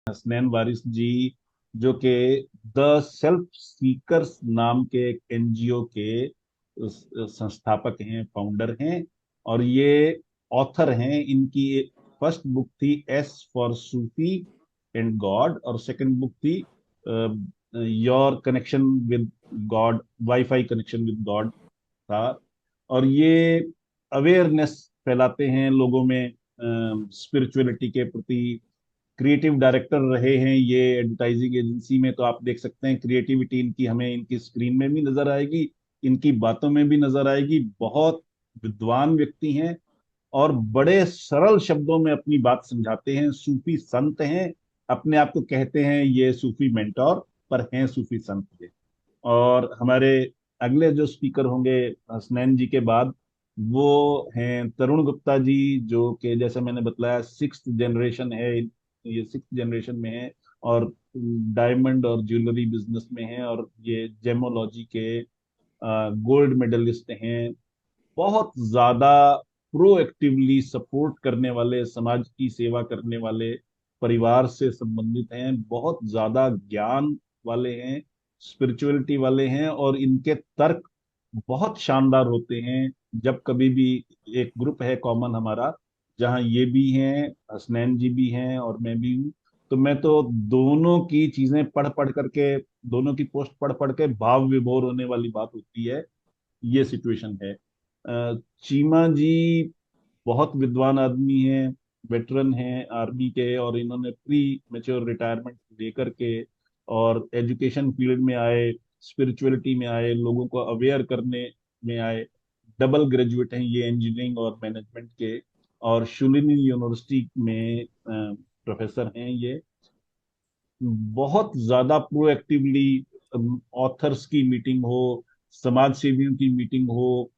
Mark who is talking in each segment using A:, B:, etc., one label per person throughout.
A: हसनैन वारिस जी, जो कि the self seekers नाम के एक एनजीओ के संस्थापक हैं, फाउंडर हैं। और ये ऑथर हैं। इनकी फर्स्ट बुक थी S for Sufi and God, और सेकंड बुक थी your connection with God, wifi connection with God था। और ये अवेयरनेस फैलाते हैं लोगों में स्पिरिचुअलिटी के प्रति। क्रिएटिव डायरेक्टर रहे हैं ये एडवर्टाइजिंग एजेंसी में, तो आप देख सकते हैं क्रिएटिविटी इनकी हमें इनकी स्क्रीन में भी नजर आएगी, इनकी बातों में भी नजर आएगी। बहुत विद्वान व्यक्ति हैं और बड़े सरल शब्दों में अपनी बात समझाते हैं। सूफी संत हैं, अपने आप को कहते हैं ये सूफी मेंटोर, पर हैं सूफी संत ये। और हमारे अगले जो स्पीकर होंगे हसनैन जी के बाद, वो हैं तरुण गुप्ता जी, जो कि जैसे मैंने बतलाया सिक्स्थ जनरेशन है, ये सिक्स्थ जनरेशन में है। और डायमंड और ज्वेलरी बिजनेस में है, और ये जेमोलॉजी के गोल्ड मेडलिस्ट हैं। बहुत ज्यादा प्रोएक्टिवली सपोर्ट करने वाले, समाज की सेवा करने वाले, परिवार से संबंधित हैं, बहुत ज्यादा ज्ञान वाले हैं, स्पिरिचुअलिटी वाले हैं। और इनके तर्क बहुत शानदार होते हैं। जब कभी भी एक ग्रुप है कॉमन हमारा, जहाँ ये भी हैं, हसनैन जी भी हैं और मैं भी हूँ, तो मैं तो दोनों की चीजें पढ़ पढ़ करके, दोनों की पोस्ट पढ़ पढ़ के भाव विभोर होने वाली बात होती है। ये सिचुएशन है। चीमा जी बहुत विद्वान आदमी हैं, वेटरन हैं आर्मी के, और इन्होंने प्री मेच्योर रिटायरमेंट लेकर के और एजुकेशन फील्ड में आए, स्पिरिचुअलिटी में आए, लोगों को अवेयर करने में आए। डबल ग्रेजुएट हैं ये इंजीनियरिंग और मैनेजमेंट के, और शुलिनी यूनिवर्सिटी में प्रोफेसर हैं ये। बहुत ज्यादा प्रोएक्टिवली ऑथर्स की मीटिंग हो, समाज सेवियों की मीटिंग हो,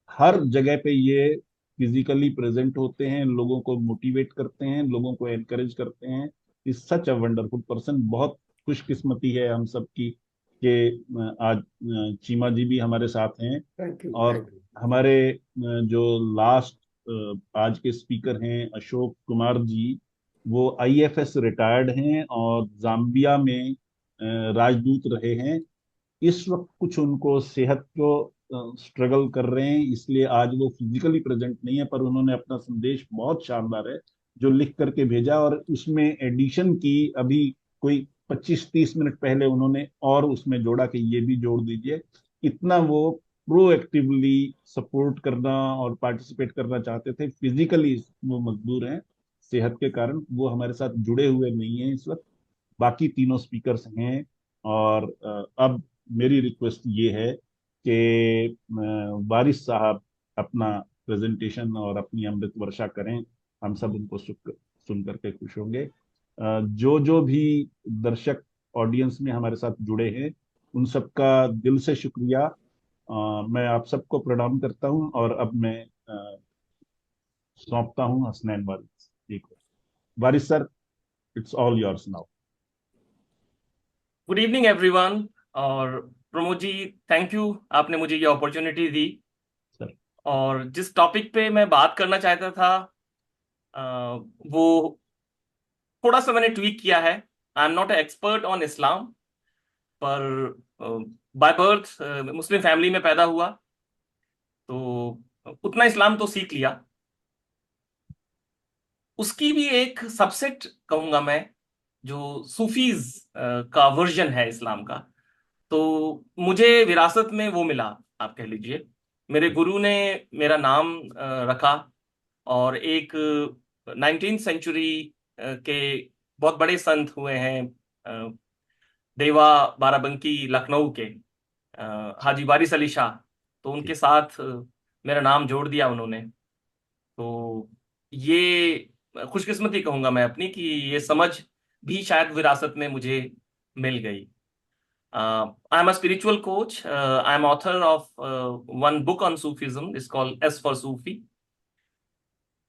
A: हर जगह पे ये फिजिकली प्रेजेंट होते हैं, लोगों को मोटिवेट करते हैं, लोगों को एनकरेज करते हैं। Is such a wonderful person. बहुत खुशकिस्मती है हम सब की कि आज चीमा जी भी हमारे साथ हैं।
B: थैंक यू,
A: और
B: थैंक यू।
A: हमारे जो लास्ट आज के स्पीकर हैं अशोक कुमार जी, वो आईएफएस रिटायर्ड हैं और जाम्बिया में राजदूत रहे हैं। इस वक्त कुछ उनको सेहत को स्ट्रगल कर रहे हैं, इसलिए आज वो फिजिकली प्रेजेंट नहीं है, पर उन्होंने अपना संदेश बहुत शानदार है जो लिख करके भेजा, और उसमें एडिशन की अभी कोई 25-30 मिनट पहले उन्होंने और उसमें जोड़ा कि ये भी जोड़ दीजिए। इतना वो प्रोएक्टिवली सपोर्ट करना और पार्टिसिपेट करना चाहते थे। फिजिकली वो मजबूर हैं सेहत के कारण, वो हमारे साथ जुड़े हुए नहीं हैं इस वक्त। बाकी तीनों स्पीकर्स हैं। और अब मेरी रिक्वेस्ट ये है कि वारिस साहब अपना प्रेजेंटेशन और अपनी अमृत वर्षा करें। हम सब उनको सुन करके खुश होंगे। जो जो भी दर्शक ऑडियंस में हमारे साथ जुड़े हैं, उन सबका दिल से शुक्रिया। मैं आप सबको प्रणाम करता हूं, और अब मैं सौंपता हूं हसनैन वारिस जी को। Waris sir, it's all yours now.
C: Good evening everyone. और प्रमोद जी, थैंक यू, आपने मुझे ये अपॉर्चुनिटी दी।
A: सर।
C: और जिस टॉपिक पे मैं बात करना चाहता था, वो थोड़ा सा मैंने ट्वीक किया है। I am not a expert on Islam, पर बाय बर्थ मुस्लिम फैमिली में पैदा हुआ, तो उतना इस्लाम तो सीख लिया। उसकी भी एक सबसेट कहूंगा मैं, जो सूफीज का वर्जन है इस्लाम का। तो मुझे विरासत में वो मिला, आप कह लीजिए। मेरे गुरु ने मेरा नाम रखा, और एक 19th सेंचुरी के बहुत बड़े संत हुए हैं, देवा बाराबंकी लखनऊ के, हाजी वारिस अली शाह। तो उनके साथ मेरा नाम जोड़ दिया उन्होंने। तो ये खुशकिस्मती कहूंगा मैं अपनी, कि ये समझ भी शायद विरासत में मुझे मिल गई। I am a spiritual coach. I am author of one book on Sufism. It's called S for Sufi.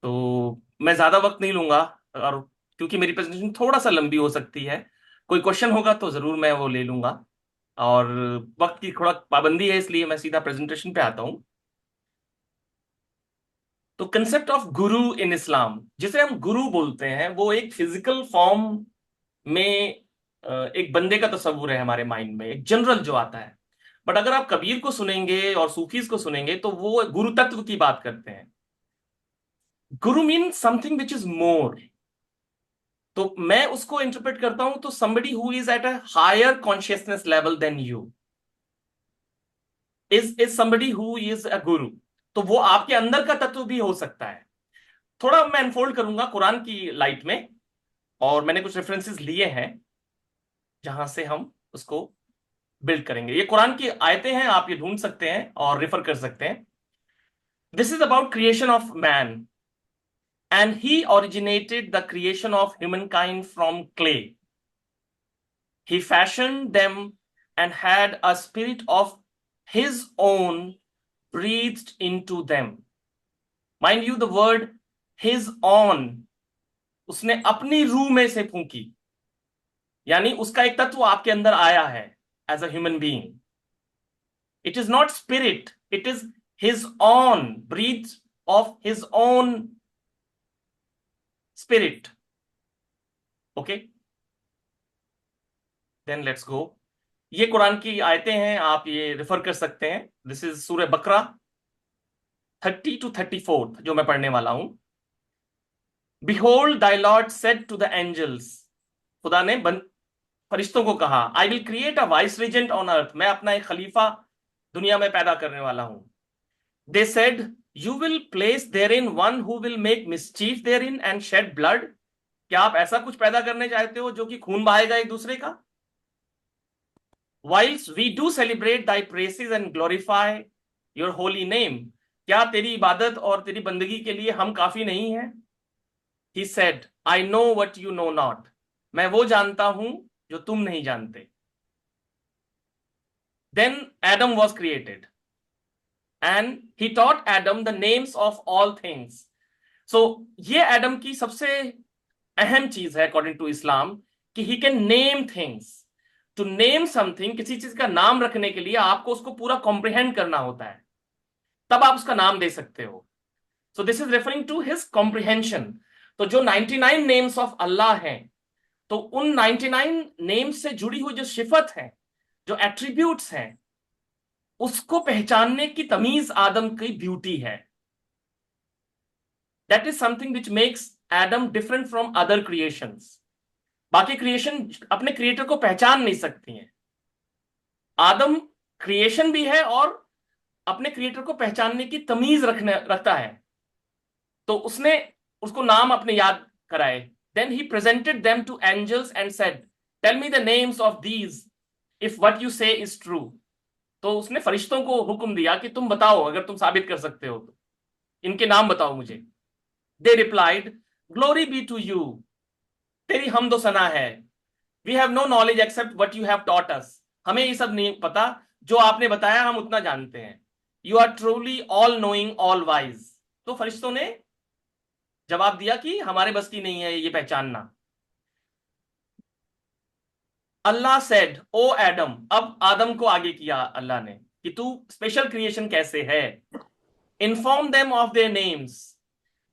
C: तो मैं ज्यादा वक्त नहीं लूंगा, और क्योंकि मेरी प्रेजेंटेशन थोड़ा सा लंबी हो सकती है, कोई क्वेश्चन होगा तो जरूर मैं वो ले लूंगा। और वक्त की थोड़ा पाबंदी है, इसलिए मैं सीधा प्रेजेंटेशन पे आता हूँ। तो कंसेप्ट ऑफ गुरु इन इस्लाम, जिसे हम गुरु बोलते हैं, वो एक फिजिकल फॉर्म में एक बंदे का तस्वुर है हमारे माइंड में, एक जनरल जो आता है। बट अगर आप कबीर को सुनेंगे और सूफीज को सुनेंगे तो वो गुरु तत्व की बात करते हैं। गुरु mean something which is more. तो मैं उसको इंटरप्रेट करता हूं तो somebody who is at a higher consciousness level than you is somebody who is a guru। तो वो आपके अंदर का तत्व भी हो सकता है। थोड़ा मैं अनफोल्ड करूंगा कुरान की लाइट में, और मैंने कुछ रेफरेंसेस लिए हैं जहां से हम उसको बिल्ड करेंगे। ये कुरान की आयतें हैं, आप ये ढूंढ सकते हैं और रेफर कर सकते हैं। This is about creation of man, and he originated the creation of human kind from clay. He fashioned them and had a spirit of his own breathed into them. Mind you, the word his own, उसने अपनी रूह में से फूंकी, यानी उसका एक तत्व आपके अंदर आया है as a human being. It is not spirit, it is his own, breathed of his own spirit. Okay, then let's go. ये कुरान की आयतें हैं, आप ये रेफर कर सकते हैं। दिस इज सूरह बकरा 30 to 34 जो मैं पढ़ने वाला हूं। Behold, thy Lord said to the angels, खुदा ने फरिश्तों को कहा, I will create a viceregent on earth, मैं अपना एक खलीफा दुनिया में पैदा करने वाला हूं। They said, you will place therein one who will make mischief therein and shed blood। क्या आप ऐसा कुछ पैदा करने चाहते हो जो कि खून बहाएगा एक दूसरे का? Whilst we do celebrate thy praises and glorify your holy name, क्या तेरी इबादत और तेरी बंदगी के लिए हम काफी नहीं हैं? He said, I know what you know not, मैं वो जानता हूं जो तुम नहीं जानते। Then Adam was created and he taught Adam the names of all things। So ये एडम की सबसे अहम चीज है अकॉर्डिंग टू इस्लाम, कि he can name things. To name something, किसी चीज का नाम रखने के लिए आपको उसको पूरा कॉम्प्रिहेंड करना होता है, तब आप उसका नाम दे सकते हो। So this is referring to his comprehension. तो जो 99 नेम्स ऑफ अल्लाह हैं, तो उन 99 नेम्स से जुड़ी हुई जो सिफत है, जो एट्रीब्यूट्स हैं, उसको पहचानने की तमीज आदम की ब्यूटी है। That is something which makes Adam different from other creations. बाकी क्रिएशन अपने क्रिएटर को पहचान नहीं सकती हैं। आदम क्रिएशन भी है और अपने क्रिएटर को पहचानने की तमीज रखता है। तो उसने उसको नाम अपने याद कराए। Then he presented them to angels and said, tell me the names of these if what you say is true. तो उसने फरिश्तों को हुक्म दिया कि तुम बताओ, अगर तुम साबित कर सकते हो तो इनके नाम बताओ मुझे। They replied, glory be to you, तेरी हमदो सना है। We have no knowledge except what you have taught us, हमें ये सब नहीं पता, जो आपने बताया हम उतना जानते हैं। You are truly all knowing all wise. तो फरिश्तों ने जवाब दिया कि हमारे बस की नहीं है ये पहचानना। अल्लाह सेड, ओ एडम, अब आदम को आगे किया अल्लाह ने कि तू स्पेशल क्रिएशन कैसे है। Inform them of their names.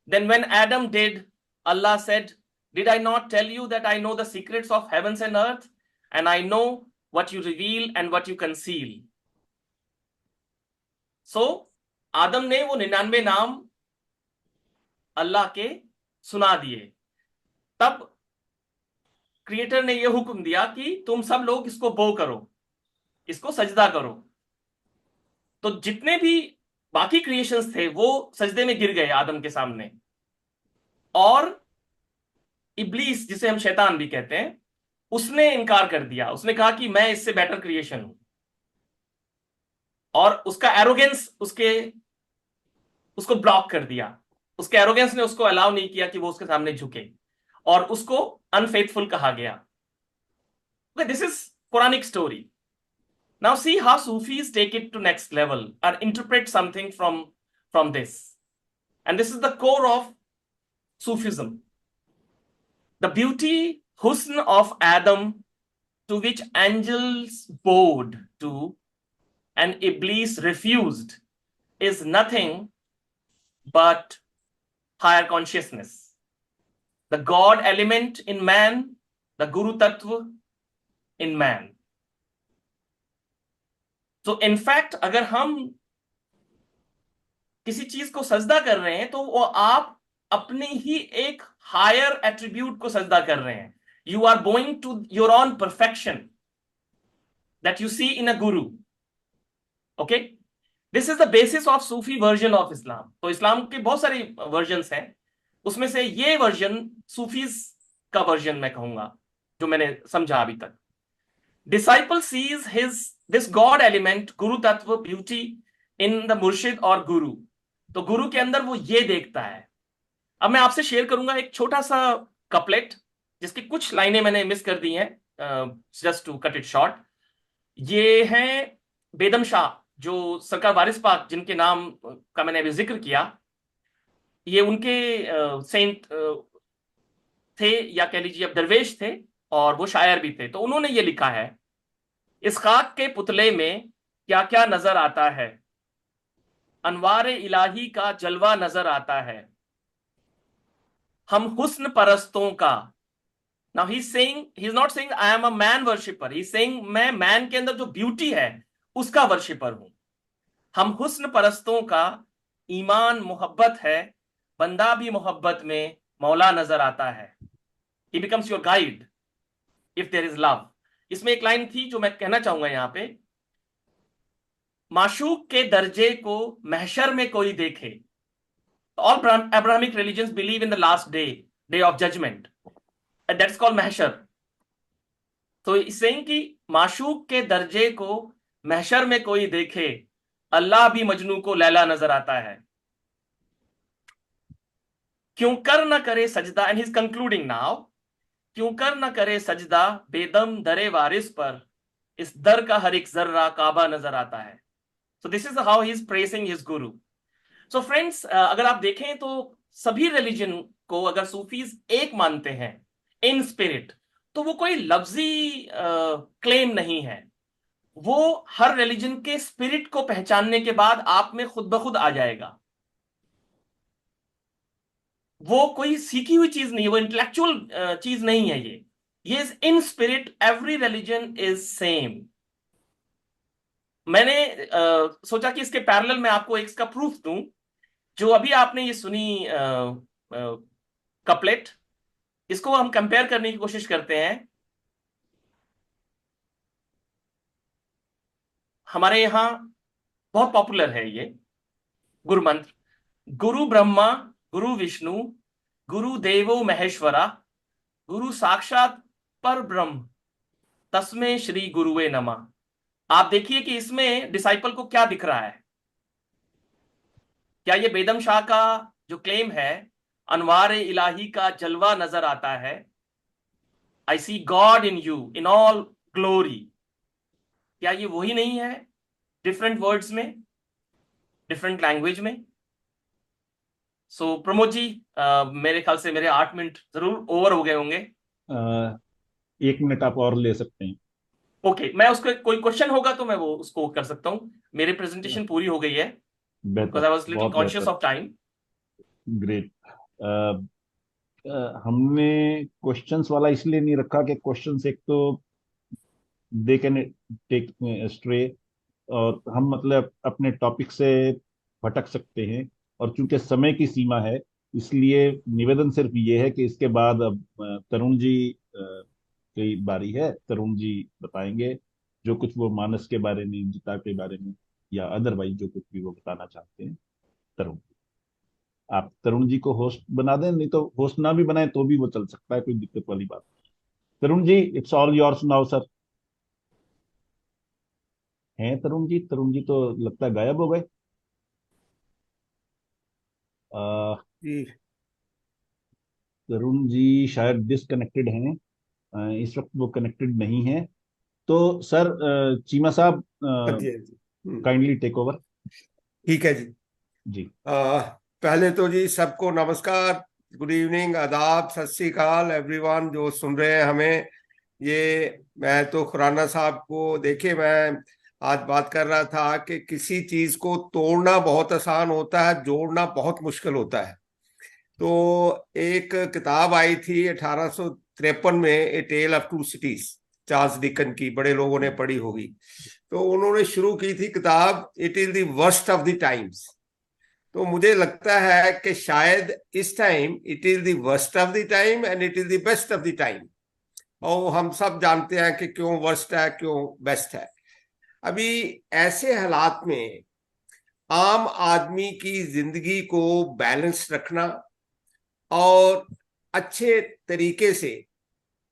C: Then when Adam did, Allah said, did I not tell you that I know the secrets of heavens and earth and I know what you reveal and what you conceal. So आदम ने वो 99 नाम अल्लाह के सुना दिए। तब creator ने यह हुक्म दिया कि तुम सब लोग इसको बो करो, इसको सजदा करो। तो जितने भी बाकी क्रिएशंस थे वो सजदे में गिर गए आदम के सामने। और इब्लीस, जिसे हम शैतान भी कहते हैं, उसने इनकार कर दिया। उसने कहा कि मैं इससे बेटर क्रिएशन हूं। और उसका एरोगेंस उसको ब्लॉक कर दिया। उसके एरोगेंस ने उसको अलाउ नहीं किया कि वो उसके सामने झुके, और उसको अनफेथफुल कहा गया। This is Quranic story. Now see how Sufis take it to next level or interpret something from this. And this is the core of Sufism. The beauty, husn of Adam, to which angels bowed to and Iblis refused, is nothing but higher consciousness. The God element in man the गुरु तत्व in man. तो in fact अगर हम किसी चीज को सजदा कर रहे हैं तो वो आप अपने ही एक हायर एट्रीब्यूट को सजदा कर रहे हैं। You are going to your own perfection that you see in a guru. Okay, this is the basis of Sufi version of Islam. तो इस्लाम के बहुत सारे वर्जन्स हैं, उसमें से ये वर्जन सूफीज का वर्जन मैं कहूंगा जो मैंने समझा अभी तक। Disciple sees his this god element, गुरु तत्व, ब्यूटी इन द मुर्शिद और गुरु। तो गुरु के अंदर वो ये देखता है। अब मैं आपसे शेयर करूंगा एक छोटा सा कपलेट जिसकी कुछ लाइनें मैंने मिस कर दी हैं, just to cut it short. ये हैं बेदम शाह, जो सरकार वारिस पाक जिनके नाम का मैंने अभी जिक्र किया, ये उनके सेंट थे, या कह लीजिए अब दरवेश थे, और वो शायर भी थे। तो उन्होंने ये लिखा है, इस खाक के पुतले में क्या क्या नजर आता है, अनवार इलाही का जलवा नजर आता है, हम हुस्न परस्तों का। Now he saying, he is not saying I am a man worshipper, he saying मैं मैन के अंदर जो ब्यूटी है उसका वर्शिपर हूं। हम हुस्न परस्तों का, ईमान मोहब्बत है, बंदा भी मोहब्बत में मौला नजर आता है। He becomes your guide if there is love. इसमें एक लाइन थी जो मैं कहना चाहूंगा यहां पे, माशूक के दर्जे को महशर में कोई देखे। All Abrahamic religions believe in the last day, day of judgement, and that's called महशर। तो सेइंग कि माशूक के दर्जे को महशर में कोई देखे, अल्लाह भी मजनू को लैला नजर आता है। क्यों कर न करे सजदा, and he is concluding now, क्यों कर न करे सजदा बेदम दरे वारिस पर, इस दर का हर एक जर्रा काबा नजर आता है। So this is how he is pressing his guru. So friends, अगर आप देखें तो सभी रिलीजन को अगर सूफीज एक मानते हैं इन स्पिरिट, तो वो कोई लफ्जी क्लेम नहीं है। वो हर रिलीजन के स्पिरिट को पहचानने के बाद आप में खुद ब खुद आ जाएगा। वो कोई सीखी हुई चीज नहीं है, वो इंटेलेक्चुअल चीज नहीं है। ये is in spirit, every religion is same. मैंने सोचा कि इसके पैरेलल में आपको एक इसका प्रूफ दूं। जो अभी आपने ये सुनी कपलेट, इसको हम कंपेयर करने की कोशिश करते हैं। हमारे यहां बहुत पॉपुलर है ये गुरु मंत्र, गुरु ब्रह्मा गुरु विष्णु गुरु देवो महेश्वरा, गुरु साक्षात पर ब्रह्म, तस्मै श्री गुरुवे नमः। आप देखिए कि इसमें डिसाइपल को क्या दिख रहा है। क्या ये बेदम शाह का जो क्लेम है, अनवार इलाही का जलवा नजर आता है, I see God in you in all glory, क्या ये वही नहीं है डिफरेंट वर्ड्स में, डिफरेंट लैंग्वेज में? सो प्रमोद जी, मेरे ख्याल से मेरे 8 मिनट जरूर ओवर हो गए होंगे।
A: 1 मिनट आप और ले सकते हैं।
C: ओके, मैं उसको कोई क्वेश्चन होगा तो मैं वो उसको कर सकता हूँ। मेरी प्रेजेंटेशन पूरी हो गई है, बिकॉज
A: बेहतर,
C: आई वाज लिटिल
A: बहुत
C: कॉन्शियस
A: बेहतर,
C: ऑफ टाइम।
A: ग्रेट। हमने क्वेश्चंस वाला इसलिए नहीं रखा कि क्वेश्चंस एक तो दे कैन टेक स्ट्रे, और हम मतलब अपने टॉपिक से भटक सकते हैं। और चूंकि समय की सीमा है, इसलिए निवेदन सिर्फ ये है कि इसके बाद अब तरुण जी की बारी है। तरुण जी बताएंगे जो कुछ वो मानस के बारे में, इंजिता के बारे में, या अदरवाइज जो कुछ भी वो बताना चाहते हैं। तरुण, आप तरुण जी को होस्ट बना दें, नहीं तो होस्ट ना भी बनाए तो भी वो चल सकता है, कोई दिक्कत वाली बात नहीं। Tarun ji, it's all yours now sir. हैं तरुण जी? तरुण जी तो लगता है गायब हो गए। अ,
B: जी
A: तरुण जी शायद डिसकनेक्टेड हैं। इस वक्त वो कनेक्टेड नहीं है। तो सर, चीमा साहब,
B: हाँ जी हाँ जी।
A: Kindly take over.
B: ठीक है जी।
A: जी।
B: पहले तो जी सबको नमस्कार, गुड इवनिंग, आदाब, सत श्री अकाल एवरीवन जो सुन रहे हैं हमें। ये मैं तो खुराना साहब को देखे, मैं आज बात कर रहा था कि किसी चीज को तोड़ना बहुत आसान होता है, जोड़ना बहुत मुश्किल होता है। तो एक किताब आई थी 1953 में a tale of two cities, Charles Dickens की, बड़े लोगों ने पढ़ी होगी। तो उन्होंने शुरू की थी किताब it is the worst of the times. तो मुझे लगता है कि शायद इस time it is the worst of the time and it is the best of the time. और हम सब जानते हैं कि क्यों वर्स्ट है, क्यों बेस्ट है। अभी ऐसे हालात में आम आदमी की जिंदगी को बैलेंस रखना और अच्छे तरीके से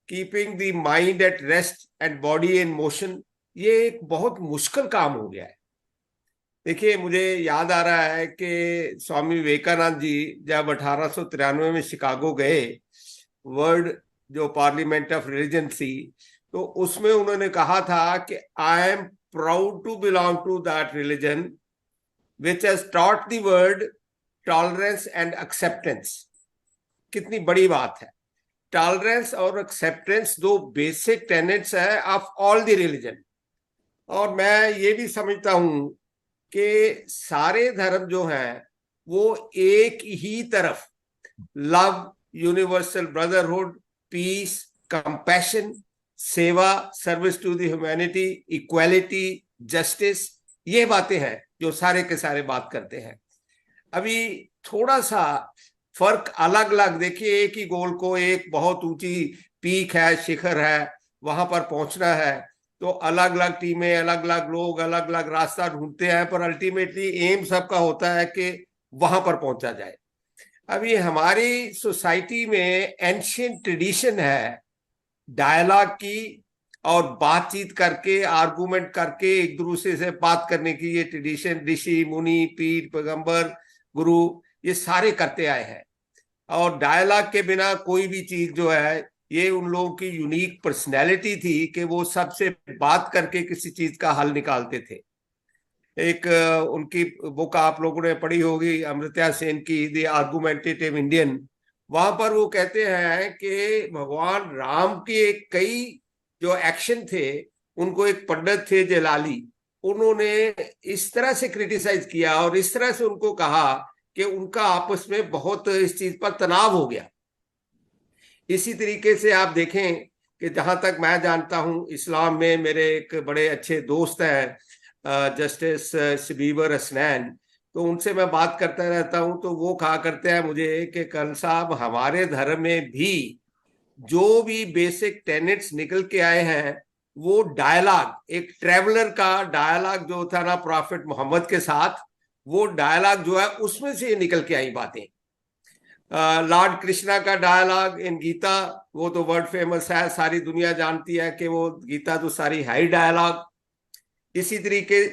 B: keeping the mind at rest and body in motion, ये एक बहुत मुश्किल काम हो गया है। देखिए, मुझे याद आ रहा है कि स्वामी विवेकानंद जी जब 1893 में शिकागो गए, वर्ल्ड जो पार्लियामेंट ऑफ रिलीजन थी, तो उसमें उन्होंने कहा था कि I am proud to belong to that religion which has taught the world tolerance and acceptance. कितनी बड़ी बात है। टॉलरेंस और एक्सेप्टेंस दो बेसिक टेनेट्स है ऑफ ऑल द रिलीजन। और मैं ये भी समझता हूं कि सारे धर्म जो हैं वो एक ही तरफ love, universal brotherhood, peace, compassion, seva, service to the humanity, equality, justice, ये बातें हैं जो सारे के सारे बात करते हैं। अभी थोड़ा सा फर्क अलग अलग, देखिए एक ही गोल को, एक बहुत ऊंची पीक है, शिखर है, वहां पर पहुंचना है, तो अलग अलग टीमें, अलग अलग लोग अलग अलग रास्ता ढूंढते हैं, पर अल्टीमेटली एम सबका होता है कि वहां पर पहुंचा जाए। अभी हमारी सोसाइटी में एंशिएंट ट्रेडिशन है डायलॉग की और बातचीत करके, आर्गुमेंट करके एक दूसरे से बात करने की। ये ट्रेडिशन ऋषि मुनि, पीर, पैगंबर, गुरु, ये सारे करते आए हैं। और डायलॉग के बिना कोई भी चीज जो है, ये उन लोगों की यूनिक पर्सनैलिटी थी कि वो सबसे बात करके किसी चीज का हल निकालते थे। एक उनकी बुक आप लोगों ने पढ़ी होगी, अमर्त्य सेन की, द आर्गुमेंटेटिव इंडियन। वहां पर वो कहते हैं कि भगवान राम के कई जो एक्शन थे, उनको एक पंडित थे जलाली, उन्होंने इस तरह से क्रिटिसाइज किया और इस तरह से उनको कहा कि उनका आपस में बहुत इस चीज पर तनाव हो गया। इसी तरीके से आप देखें कि जहां तक मैं जानता हूं, इस्लाम में मेरे एक बड़े अच्छे दोस्त हैं जस्टिस शबीबर हसनैन, तो उनसे मैं बात करता रहता हूं, तो वो कहा करते हैं मुझे कि कर्नल साहब, हमारे धर्म में भी जो भी बेसिक टेनेट्स निकल के आए हैं, वो डायलॉग, एक ट्रेवलर का डायलॉग जो था ना प्रॉफिट मोहम्मद के साथ, वो डायलॉग जो है उसमें से निकल के आई बातें। लॉर्ड कृष्णा का डायलॉग इन गीता, वो तो वर्ल्ड फेमस है, सारी दुनिया जानती है कि वो गीता तो सारी हाई डायलॉग। इसी तरीके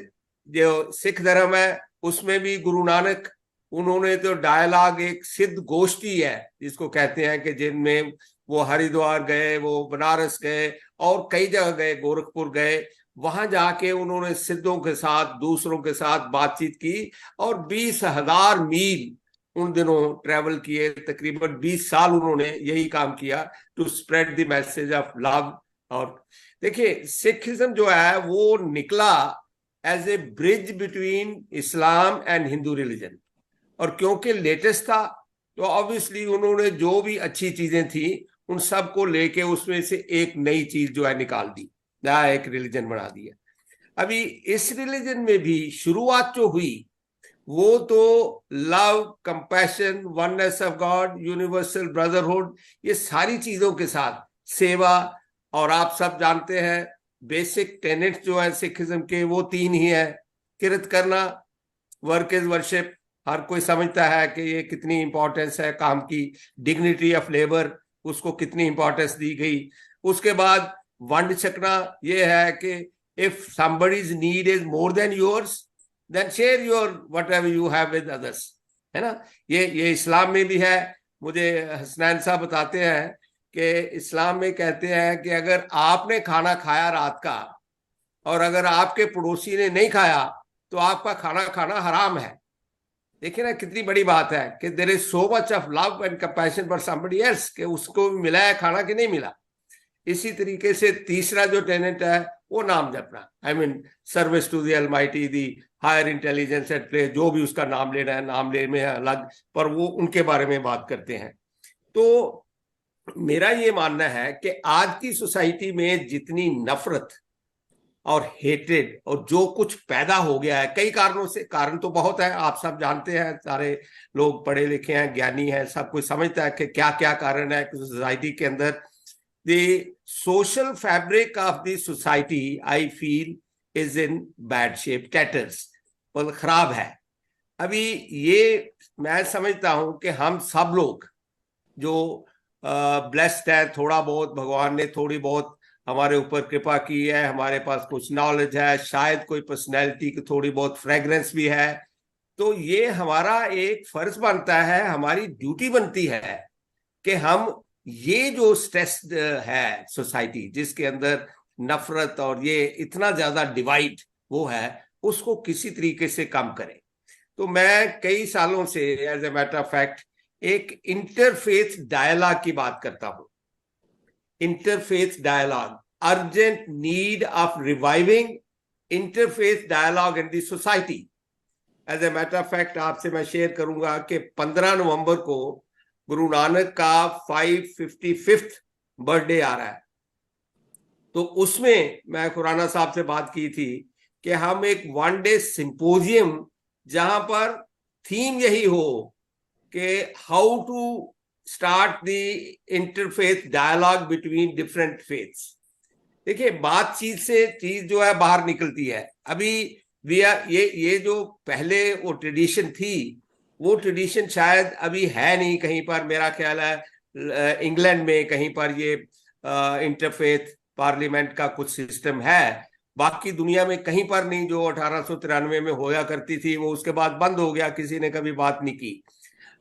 B: जो सिख धर्म है, उसमें भी गुरु नानक, उन्होंने तो डायलॉग, एक सिद्ध गोष्ठी है जिसको कहते हैं, कि जिनमें वो हरिद्वार गए, वो बनारस गए और कई जगह गए, गोरखपुर गए, वहां जाके उन्होंने सिद्धों के साथ, दूसरों के साथ बातचीत की और 20,000 मील उन दिनों ट्रेवल किए। तकरीबन 20 साल उन्होंने यही काम किया to spread the message of love. और देखिए, सिखिज्म जो है वो निकला as a bridge between Islam and Hindu religion, और क्योंकि लेटेस्ट था तो ऑब्वियसली उन्होंने जो भी अच्छी चीजें थी उन सब को लेके उसमें से एक नई चीज जो है निकाल दी, नया एक रिलीजन बना दिया। अभी इस रिलीजन में भी शुरुआत जो हुई वो तो love, compassion, oneness of God, universal brotherhood, ये सारी चीजों के साथ सेवा, और आप सब जानते हैं बेसिक टेनेट्स जो है सिखिज्म के वो 3 ही है। किरत करना, वर्क इज वर्शिप, हर कोई समझता है कि ये कितनी इंपॉर्टेंस है काम की। डिग्निटी ऑफ लेबर, उसको कितनी इंपॉर्टेंस दी गई। उसके बाद वंड छकना, ये है कि if somebody's need is more than yours then share your whatever you have with others, है ना। ये इस्लाम में भी है। मुझे हसनैन साहब बताते हैं कि इस्लाम में कहते हैं कि अगर आपने खाना खाया रात का और अगर आपके पड़ोसी ने नहीं खाया तो आपका खाना खाना हराम है। देखिए ना, कितनी बड़ी बात है कि there is so much of love and compassion for somebody else, कि उसको भी मिला है खाना कि नहीं मिला। इसी तरीके से तीसरा जो टेनेंट है वो नाम जपना, I mean service to the almighty, the higher intelligence at play, जो भी उसका नाम लेना है, नाम लेने में अलग, पर वो उनके बारे में बात करते हैं। तो मेरा ये मानना है कि आज की सोसाइटी में जितनी नफरत और हेट्रेड और जो कुछ पैदा हो गया है, कई कारणों से, कारण तो बहुत है, आप सब जानते हैं, सारे लोग पढ़े लिखे हैं, ज्ञानी हैं, सब कुछ समझता है कि क्या क्या कारण है सोसाइटी के अंदर। The social fabric of the society I feel is in bad shape, tatters, बहुत खराब है। अभी ये मैं समझता हूं कि हम सब लोग जो ब्लेस्ड है, थोड़ा बहुत भगवान ने थोड़ी बहुत हमारे ऊपर कृपा की है, हमारे पास कुछ नॉलेज है, शायद कोई पर्सनैलिटी की थोड़ी बहुत फ्रेग्रेंस भी है, तो ये हमारा एक फर्ज बनता है, हमारी ड्यूटी बनती है कि हम ये जो स्ट्रेस्ड है सोसाइटी, जिसके अंदर नफरत और ये इतना ज्यादा डिवाइड वो है, उसको किसी तरीके से कम करें। तो मैं कई सालों से as a matter of fact एक इंटरफेथ डायलॉग की बात करता हूं। Interfaith dialogue, urgent need of reviving interfaith dialogue in the society. As a matter of fact आपसे मैं शेयर करूंगा कि 15 नवंबर को गुरु नानक का 555th बर्थडे आ रहा है। तो उसमें मैं खुराना साहब से बात की थी कि हम एक 1 डे सिंपोजियम, जहां पर थीम यही हो कि how to start the interfaith dialogue between different faiths. देखिए, बातचीत से चीज जो है बाहर निकलती है। अभी ये जो पहले वो ट्रेडिशन थी, वो ट्रेडिशन शायद अभी है नहीं कहीं पर। मेरा ख्याल है इंग्लैंड में कहीं पर ये इंटरफेथ पार्लियामेंट का कुछ सिस्टम है, बाकी दुनिया में कहीं पर नहीं। जो 1893 में होया करती थी वो उसके बाद बंद हो गया, किसी ने कभी बात नहीं की।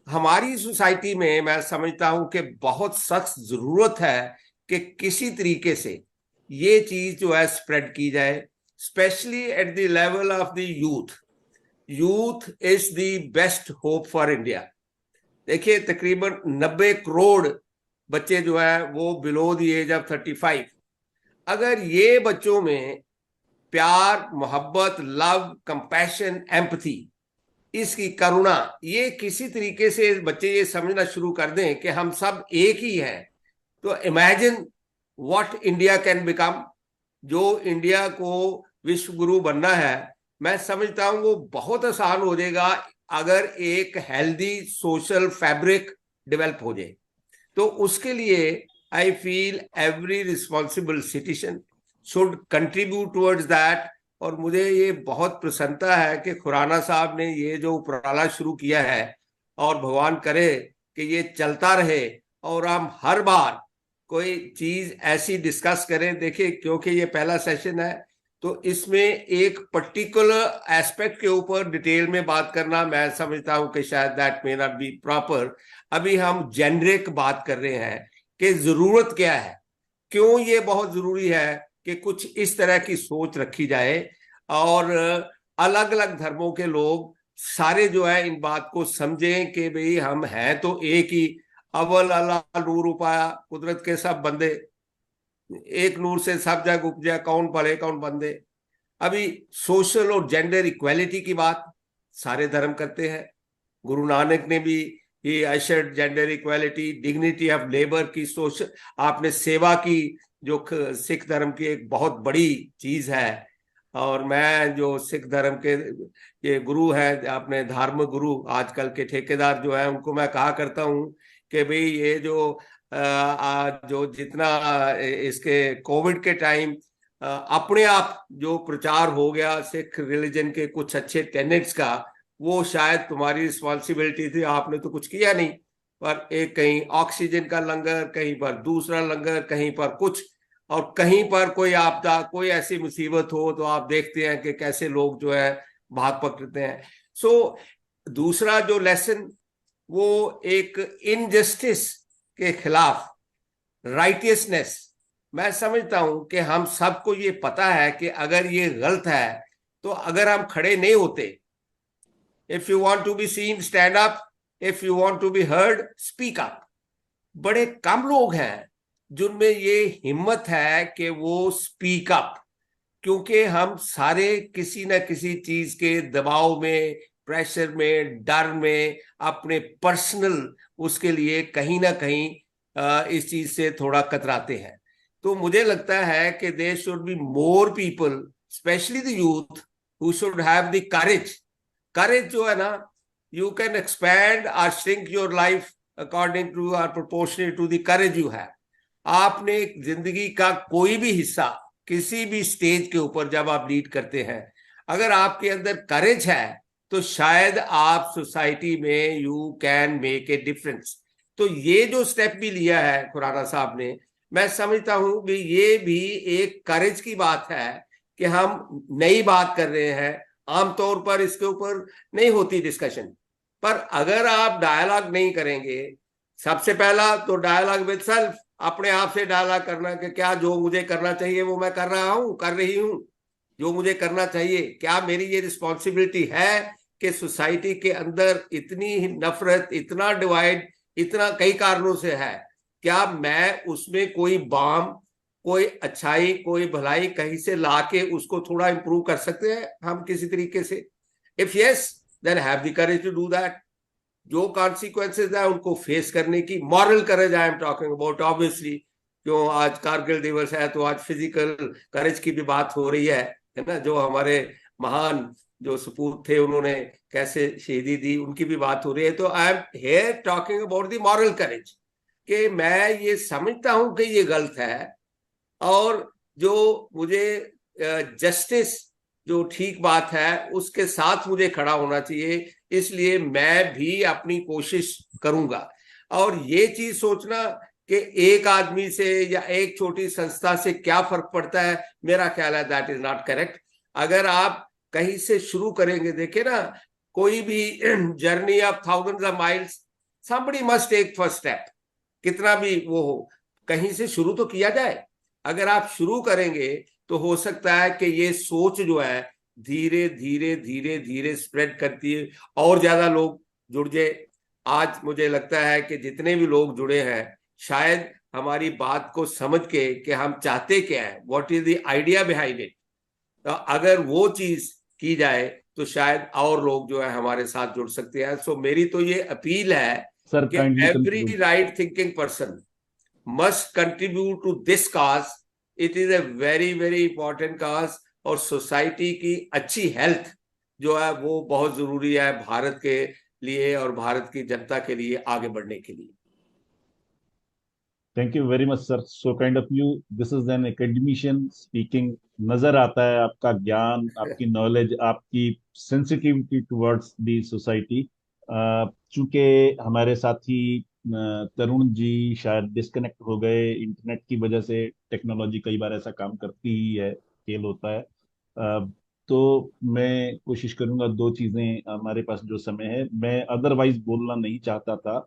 B: हमारी सोसाइटी में मैं समझता हूं कि बहुत सख्त जरूरत है कि किसी तरीके से ये चीज जो है स्प्रेड की जाए, specially at the level of the youth. Youth is the best hope for India. देखिए, तकरीबन 90 करोड़ बच्चे जो है वो बिलो द एज ऑफ 35। अगर ये बच्चों में प्यार, मोहब्बत, लव, कंपैशन, एम्पथी, इसकी करुणा, ये किसी तरीके से बच्चे ये समझना शुरू कर दें कि हम सब एक ही हैं, तो imagine what India can become. जो इंडिया को विश्व गुरु बनना है, मैं समझता हूं वो बहुत आसान हो जाएगा अगर एक हेल्दी सोशल फैब्रिक डेवलप हो जाए। तो उसके लिए I feel every responsible citizen should contribute towards that. और मुझे ये बहुत प्रसन्नता है कि खुराना साहब ने ये जो उपराला शुरू किया है, और भगवान करे कि ये चलता रहे और हम हर बार कोई चीज ऐसी डिस्कस करें। देखिए, क्योंकि ये पहला सेशन है, तो इसमें एक पर्टिकुलर एस्पेक्ट के ऊपर डिटेल में बात करना, मैं समझता हूं कि शायद that may not be proper. अभी हम जेनरिक बात कर रहे हैं कि जरूरत क्या है, क्यों ये बहुत जरूरी है कि कुछ इस तरह की सोच रखी जाए, और अलग अलग धर्मों के लोग सारे जो है इन बात को समझें कि भाई हम हैं तो एक ही। अव्वल अल्लाह नूर उपाया, कुदरत के सब बंदे, एक नूर से सब जग उपजा, कौन पढ़े कौन बंदे। अभी सोशल और जेंडर इक्वालिटी की बात सारे धर्म करते हैं। गुरु नानक ने भी ये ushered gender equality, dignity of labour की सोच, आपने सेवा की, जो सिख धर्म की एक बहुत बड़ी चीज है। और मैं जो सिख धर्म के ये गुरु हैं, अपने धार्मिक गुरु, आजकल के ठेकेदार जो है, उनको मैं कहा करता हूँ कि भाई ये जो जितना इसके कोविड के टाइम अपने आप जो प्रचार हो गया सिख रिलीजन के कुछ अच्छे टेनेट्स का, वो शायद तुम्हारी रिस्पॉन्सिबिलिटी थी, आपने तो कुछ किया नहीं। पर एक कहीं ऑक्सीजन का लंगर, कहीं पर दूसरा लंगर, कहीं पर कुछ, और कहीं पर कोई आपदा, कोई ऐसी मुसीबत हो तो आप देखते हैं कि कैसे लोग जो है भाग पकड़ते हैं। सो दूसरा जो लेसन, वो एक इनजस्टिस के खिलाफ राइटियसनेस। मैं समझता हूं कि हम सबको ये पता है कि अगर ये गलत है तो अगर हम खड़े नहीं होते, if you want to be seen stand up, if you want to be heard speak up. बड़े कम लोग हैं जिनमें ये हिम्मत है कि वो स्पीक अप, क्योंकि हम सारे किसी न किसी चीज के दबाव में, प्रेशर में, डर में, अपने पर्सनल उसके लिए कहीं ना कहीं इस चीज से थोड़ा कतराते हैं। तो मुझे लगता है कि there should be more people, specially the youth, who should have the courage. Courage जो है ना, यू कैन एक्सपैंड और shrink your life according to और proportional to the courage you have. आपने जिंदगी का कोई भी हिस्सा किसी भी स्टेज के ऊपर जब आप लीड करते हैं, अगर आपके अंदर करेज है तो शायद आप सोसाइटी में you can make a difference. तो ये जो स्टेप भी लिया है खुराना साहब ने, मैं समझता हूं कि ये भी एक करेज की बात है कि हम नई बात कर रहे हैं। आमतौर पर इसके ऊपर नहीं होती डिस्कशन, पर अगर आप डायलॉग नहीं करेंगे, सबसे पहला तो डायलॉग विद सेल्फ, अपने आप से डायलॉग करना कि क्या जो मुझे करना चाहिए वो मैं कर रहा हूं, कर रही हूं, जो मुझे करना चाहिए, क्या मेरी ये रिस्पॉन्सिबिलिटी है कि सोसाइटी के अंदर इतनी नफरत, इतना डिवाइड, इतना कई कारणों से है, क्या मैं उसमें कोई बाम, कोई अच्छाई, कोई भलाई कहीं से लाके उसको थोड़ा इंप्रूव कर सकते हैं हम किसी तरीके से? If yes, then have the courage to do that. जो कॉन्सिक्वेंसेज है उनको फेस करने की moral courage I am talking about, obviously. क्यों आज कारगिल दिवस है तो आज फिजिकल करेज की भी बात हो रही है ना, जो हमारे महान जो सपूत थे उन्होंने कैसे शहीदी दी, उनकी भी बात हो रही है। तो I am here talking about the moral courage, कि मैं ये समझता हूं कि ये गलत है, और जो मुझे जस्टिस, जो ठीक बात है, उसके साथ मुझे खड़ा होना चाहिए, इसलिए मैं भी अपनी कोशिश करूंगा। और ये चीज सोचना कि एक आदमी से या एक छोटी संस्था से क्या फर्क पड़ता है, मेरा ख्याल है दैट इज नॉट करेक्ट। अगर आप कहीं से शुरू करेंगे, देखे ना, कोई भी journey of thousands of miles, somebody must take first step. कितना भी वो हो, कहीं से शुरू तो किया जाए। अगर आप शुरू करेंगे तो हो सकता है कि ये सोच जो है धीरे धीरे धीरे धीरे स्प्रेड करती है, और ज्यादा लोग जुड़ जाए। आज मुझे लगता है कि जितने भी लोग जुड़े हैं, शायद हमारी बात को समझ के कि हम चाहते क्या है, what is the idea behind it, तो अगर वो चीज की जाए तो शायद और लोग जो है हमारे साथ जुड़ सकते हैं। सो मेरी तो ये अपील है
A: सर
B: कि
A: kindly
B: every
A: conclude.
B: Right thinking person must contribute to this cause. It is a very very important cause, और सोसाइटी की अच्छी हेल्थ जो है वो बहुत जरूरी है भारत के लिए और भारत की जनता के लिए आगे बढ़ने के लिए।
A: Thank you very much sir, so kind of you. This is an academician speaking. नजर आता है आपका ज्ञान, आपकी नॉलेज, आपकी सेंसिटिविटी टुवर्ड्स दी सोसाइटी। चूंकि हमारे साथी तरुण जी शायद डिस्कनेक्ट हो गए इंटरनेट की वजह से। टेक्नोलॉजी कई बार ऐसा काम करती ही है, फेल होता है। तो मैं कोशिश करूंगा, दो चीजें, हमारे पास जो समय है, मैं अदरवाइज बोलना नहीं चाहता था,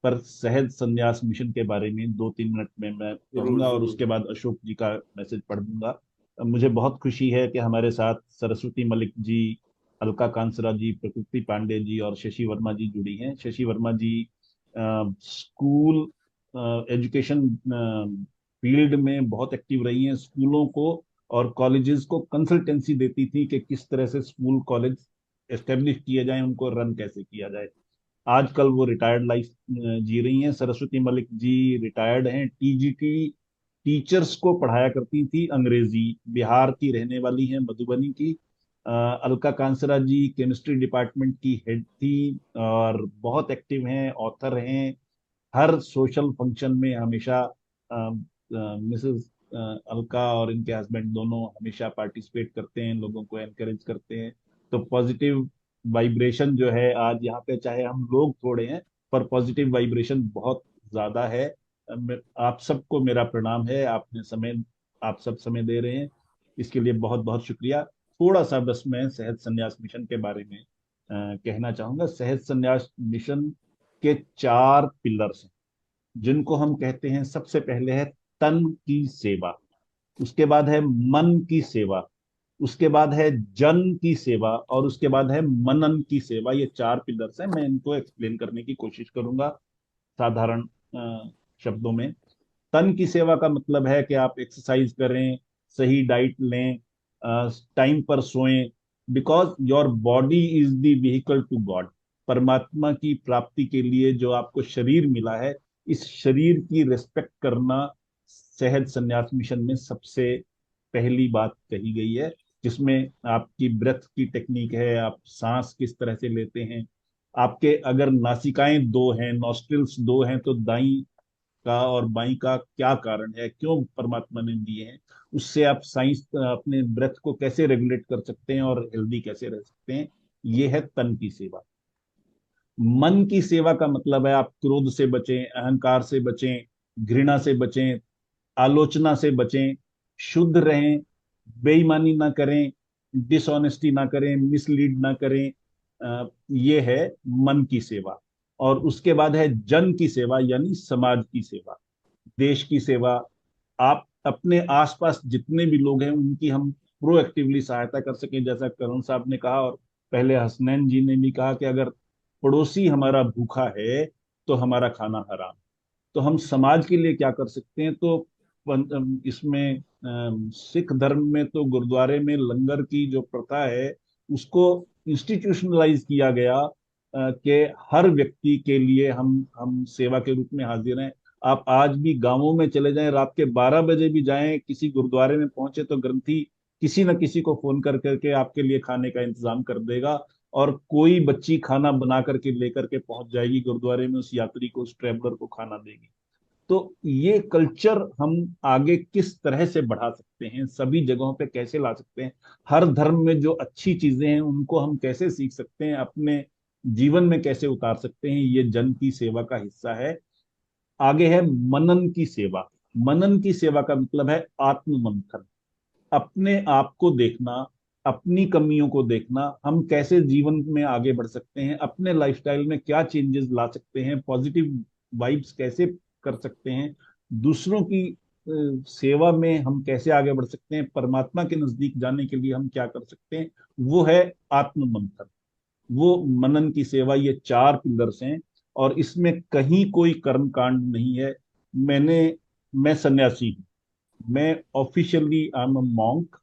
A: पर सहज संन्यास मिशन के बारे में 2-3 मिनट में मैं
B: जरूर
A: कहूंगा, और
B: जरूर।
A: उसके बाद अशोक जी का मैसेज पढ़ दूंगा। मुझे बहुत खुशी है कि हमारे साथ सरस्वती मलिक जी, अलका कांसरा जी, प्रकृति पांडे जी और शशि वर्मा जी जुड़ी हैं। शशि वर्मा जी स्कूल एजुकेशन फील्ड में बहुत एक्टिव रही हैं। स्कूलों को और कॉलेजेस को कंसल्टेंसी देती थी कि किस तरह से स्कूल कॉलेज एस्टेब्लिश किए जाएं, उनको रन कैसे किया जाए। आजकल वो रिटायर्ड लाइफ जी रही हैं। सरस्वती मलिक जी रिटायर्ड हैं, टीजीटी टीचर्स को पढ़ाया करती थी अंग्रेजी। बिहार की रहने वाली हैं, मधुबनी की। अलका कांसरा जी केमिस्ट्री डिपार्टमेंट की हेड थी और बहुत एक्टिव हैं, ऑथर हैं। हर सोशल फंक्शन में हमेशा मिसेस अलका और इनके हस्बैंड दोनों हमेशा पार्टिसिपेट करते हैं, लोगों को एनकरेज करते हैं। तो पॉजिटिव वाइब्रेशन जो है आज यहाँ पे, चाहे हम लोग थोड़े हैं, पर पॉजिटिव वाइब्रेशन बहुत ज्यादा है। आप सबको मेरा प्रणाम है। आपने समय, आप सब समय दे रहे हैं, इसके लिए बहुत बहुत शुक्रिया। थोड़ा सा बस मैं सहज संन्यास मिशन के बारे में कहना चाहूंगा। सहज संन्यास मिशन के 4 पिलर्स हैं, जिनको हम कहते हैं, सबसे पहले है तन की सेवा, उसके बाद है मन की सेवा, उसके बाद है जन की सेवा, और उसके बाद है मनन की सेवा। ये 4 पिलर्स हैं। मैं इनको एक्सप्लेन करने की कोशिश करूंगा साधारण शब्दों में। तन की सेवा का मतलब है कि आप एक्सरसाइज करें, सही डाइट लें, टाइम पर सोएं, because your body is the vehicle to God. परमात्मा की प्राप्ति के लिए जो आपको शरीर मिला है, इस शरीर की रिस्पेक्ट करना सहज संन्यास मिशन में सबसे पहली बात कही गई है, जिसमें आपकी ब्रेथ की टेक्निक है, आप सांस किस तरह से लेते हैं, आपके अगर नासिकाएं दो हैं, नॉस्ट्रिल्स दो हैं, तो दाई का और बाई का क्या कारण है, क्यों परमात्मा ने दिए हैं, उससे आप साइंस अपने ब्रेथ को कैसे रेगुलेट कर सकते हैं और हेल्दी कैसे रह सकते हैं। ये है तन की सेवा। मन की सेवा का मतलब है आप क्रोध से बचें, अहंकार से बचें, घृणा से बचें, आलोचना से बचें, शुद्ध रहें, बेईमानी ना करें, डिसऑनेस्टी ना करें, मिसलीड ना करें। ये है मन की सेवा। और उसके बाद है जन की सेवा, यानी समाज की सेवा, देश की सेवा। आप अपने आसपास जितने भी लोग हैं उनकी हम प्रोएक्टिवली सहायता कर सकें, जैसा करुण साहब ने कहा और पहले हसनैन जी ने भी कहा कि अगर पड़ोसी हमारा भूखा है तो हमारा खाना हराम। तो हम समाज के लिए क्या कर सकते हैं? तो इसमें सिख धर्म में तो गुरुद्वारे में लंगर की जो प्रथा है उसको इंस्टीट्यूशनलाइज किया गया, कि हर व्यक्ति के लिए हम सेवा के रूप में हाजिर हैं। आप आज भी गांवों में चले जाएं, रात के 12 बजे भी जाएं, किसी गुरुद्वारे में पहुंचे तो ग्रंथी किसी न किसी को फोन कर करके आपके लिए खाने का इंतजाम कर देगा, और कोई बच्ची खाना बना करके लेकर के पहुंच जाएगी गुरुद्वारे में, उस यात्री को, उस ट्रेवलर को खाना देगी। तो ये कल्चर हम आगे किस तरह से बढ़ा सकते हैं, सभी जगहों पे कैसे ला सकते हैं, हर धर्म में जो अच्छी चीजें हैं उनको हम कैसे सीख सकते हैं, अपने जीवन में कैसे उतार सकते हैं, ये जन की सेवा का हिस्सा है। आगे है मनन की सेवा। मनन की सेवा का मतलब है आत्म मंथन, अपने आप को देखना, अपनी कमियों को देखना, हम कैसे जीवन में आगे बढ़ सकते हैं, अपने लाइफस्टाइल में क्या चेंजेस ला सकते हैं, पॉजिटिव वाइब्स कैसे कर सकते हैं, दूसरों की सेवा में हम कैसे आगे बढ़ सकते हैं, परमात्मा के नजदीक जाने के लिए हम क्या कर सकते हैं, वो है आत्म मंथन, वो मनन की सेवा। ये 4 पिलर्स हैं और इसमें कहीं कोई कर्म कांड नहीं है। मैंने मैं सन्यासी हूं, मैं officially I am a monk,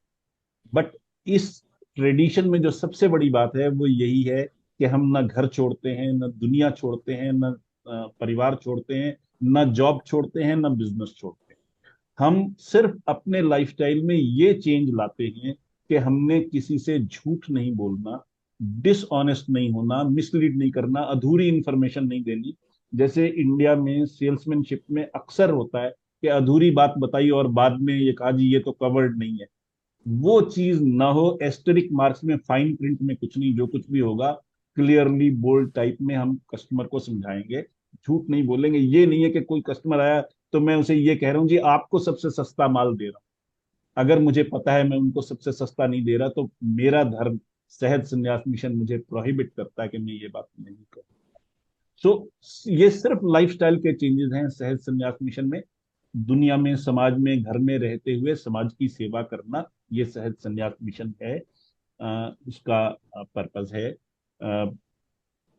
A: but इस ट्रेडिशन में जो सबसे बड़ी बात है वो यही है कि हम ना घर छोड़ते हैं, ना दुनिया छोड़ते हैं, ना परिवार छोड़ते हैं, ना जॉब छोड़ते हैं, ना बिजनेस छोड़ते हैं। हम सिर्फ अपने लाइफस्टाइल में ये चेंज लाते हैं कि हमने किसी से झूठ नहीं बोलना, डिसऑनेस्ट नहीं होना, मिसलीड नहीं करना, अधूरी इंफॉर्मेशन नहीं देनी। जैसे इंडिया में सेल्समैनशिप में अक्सर होता है कि अधूरी बात बताई और बाद में ये कहा जी ये तो कवर्ड नहीं है। वो चीज ना हो, एस्टेरिक मार्क्स में, फाइन प्रिंट में कुछ नहीं, जो कुछ भी होगा क्लियरली बोल्ड टाइप में हम कस्टमर को समझाएंगे, झूठ नहीं बोलेंगे। ये नहीं है कि कोई कस्टमर आया तो मैं उसे ये कह रहा हूँ जी आपको सबसे सस्ता माल दे रहा हूँ, अगर मुझे पता है मैं उनको सबसे सस्ता नहीं दे रहा तो मेरा धर्म सहज संन्यास मिशन मुझे प्रोहिबिट करता है कि मैं ये बात नहीं करूँ। सो ये सिर्फ लाइफस्टाइल के चेंजेस हैं सहज संन्यास मिशन में। दुनिया में, समाज में, घर में रहते हुए समाज की सेवा करना, ये सहज संन्यास मिशन है, उसका पर्पस है।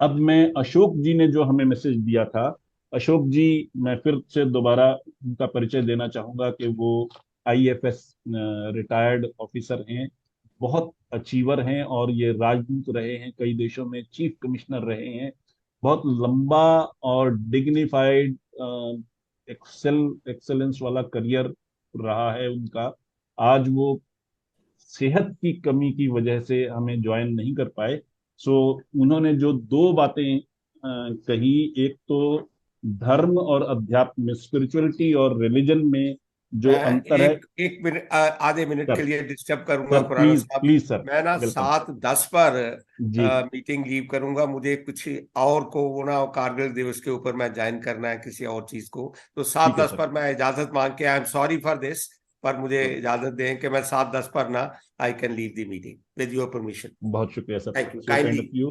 A: अब मैं अशोक जी ने जो हमें मैसेज दिया था, अशोक जी, मैं फिर से दोबारा उनका परिचय देना चाहूंगा कि वो आईएफएस रिटायर्ड ऑफिसर हैं, बहुत अचीवर हैं, और ये राजदूत रहे हैं कई देशों में, चीफ कमिश्नर रहे हैं, बहुत लंबा और डिग्निफाइड एक्सेलेंस वाला करियर रहा है उनका। आज वो सेहत की कमी की वजह से हमें ज्वाइन नहीं कर पाए। सो उन्होंने जो 2 बातें कही, एक तो धर्म और अध्यात्म में, स्पिरिचुअलिटी और रिलीजन में जो
B: मैं
A: अंतर है।
B: एक एक मिनट आधे मिनट के
A: सर,
B: लिए डिस्टर्ब करूंगा
A: सर
B: खुराना
A: प्लीज
B: साहब।
A: प्लीज सर,
B: मैं ना
A: वेलकम।
B: 7:10 पर
A: जी,
B: मीटिंग लीव करूंगा, मुझे कुछ और को वो ना कारगिल दिवस के ऊपर मैं ज्वाइन करना है किसी और चीज को। तो सात
A: ठीक है
B: दस
A: सर।
B: पर मैं इजाजत मांग के, I am sorry for this, पर मुझे इजाजत दें कि मैं 7:10 पर ना I can leave the meeting with your permission.
A: बहुत शुक्रिया sir,
B: thank you
A: so kind of
B: kindly.
A: You.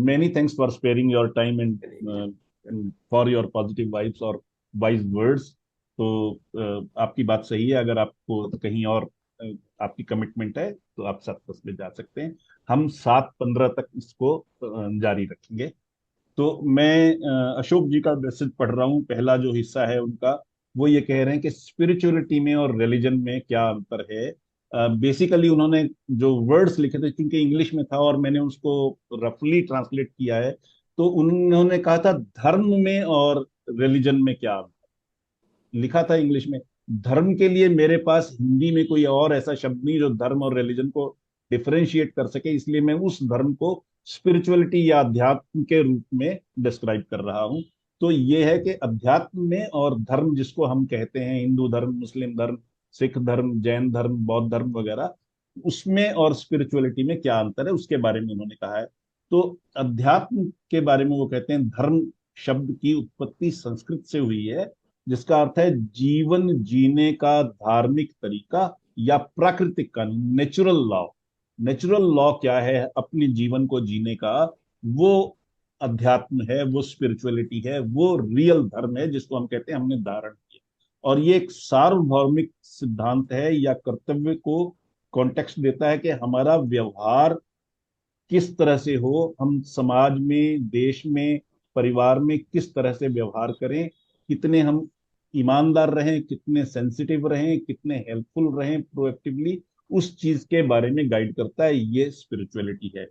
A: Many thanks for sparing your time and for your positive vibes और वाइज वर्ड्स। तो आपकी बात सही है, अगर आपको कहीं और आपकी कमिटमेंट है तो आप 7:10 में जा सकते हैं, हम 7:15 तक इसको जारी रखेंगे। तो मैं अशोक जी का मैसेज पढ़ रहा हूँ, पहला जो हिस्सा है उनका, वो ये कह रहे हैं कि स्पिरिचुअलिटी में और रिलीजन में क्या अंतर है। बेसिकली उन्होंने जो वर्ड्स लिखे थे, क्योंकि इंग्लिश में था और मैंने उसको रफली ट्रांसलेट किया है, तो उन्होंने कहा था धर्म में और रिलीजन में क्या अंतर? लिखा था इंग्लिश में। धर्म के लिए मेरे पास हिंदी में कोई और ऐसा शब्द नहीं जो धर्म और रिलीजन को डिफरेंशिएट कर सके, इसलिए मैं उस धर्म को स्पिरिचुअलिटी या अध्यात्म के रूप में डिस्क्राइब कर रहा हूं। तो ये है कि अध्यात्म में और धर्म जिसको हम कहते हैं, हिंदू धर्म, मुस्लिम धर्म, सिख धर्म, जैन धर्म, बौद्ध धर्म वगैरह, उसमें और स्पिरिचुअलिटी में क्या अंतर है उसके बारे में उन्होंने कहा है। तो अध्यात्म के बारे में वो कहते हैं धर्म शब्द की उत्पत्ति संस्कृत से हुई है, जिसका अर्थ है जीवन जीने का धार्मिक तरीका या प्राकृतिक कानून, नेचुरल लॉ। नेचुरल लॉ क्या है अपने जीवन को जीने का, वो अध्यात्म है, वो स्पिरिचुअलिटी है, वो रियल धर्म है जिसको हम कहते हैं हमने धारण किया। और ये एक सार्वभौमिक सिद्धांत है या कर्तव्य को कॉन्टेक्स्ट देता है कि हमारा व्यवहार किस तरह से हो, हम समाज में, देश में, परिवार में किस तरह से व्यवहार करें, कितने हम ईमानदार रहें, कितने सेंसिटिव रहें, कितने हेल्पफुल रहें प्रोएक्टिवली, उस चीज के बारे में गाइड करता है। ये स्पिरिचुअलिटी है।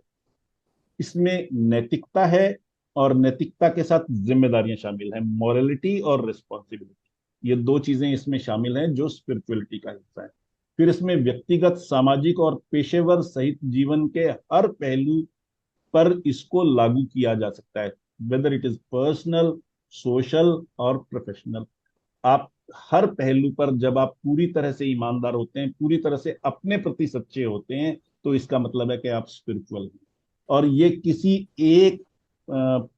A: इसमें नैतिकता है और नैतिकता के साथ जिम्मेदारियां शामिल हैं, मॉरलिटी और रिस्पॉन्सिबिलिटी। ये दो चीजें इसमें शामिल हैं जो स्पिरिचुअलिटी का हिस्सा है। फिर इसमें व्यक्तिगत, सामाजिक और पेशेवर सहित जीवन के हर पहलू पर इसको लागू किया जा सकता है, whether it is personal, social और प्रोफेशनल। आप हर पहलू पर जब आप पूरी तरह से ईमानदार होते हैं, पूरी तरह से अपने प्रति सच्चे होते हैं, तो इसका मतलब है कि आप स्पिरिचुअल हैं। और ये किसी एक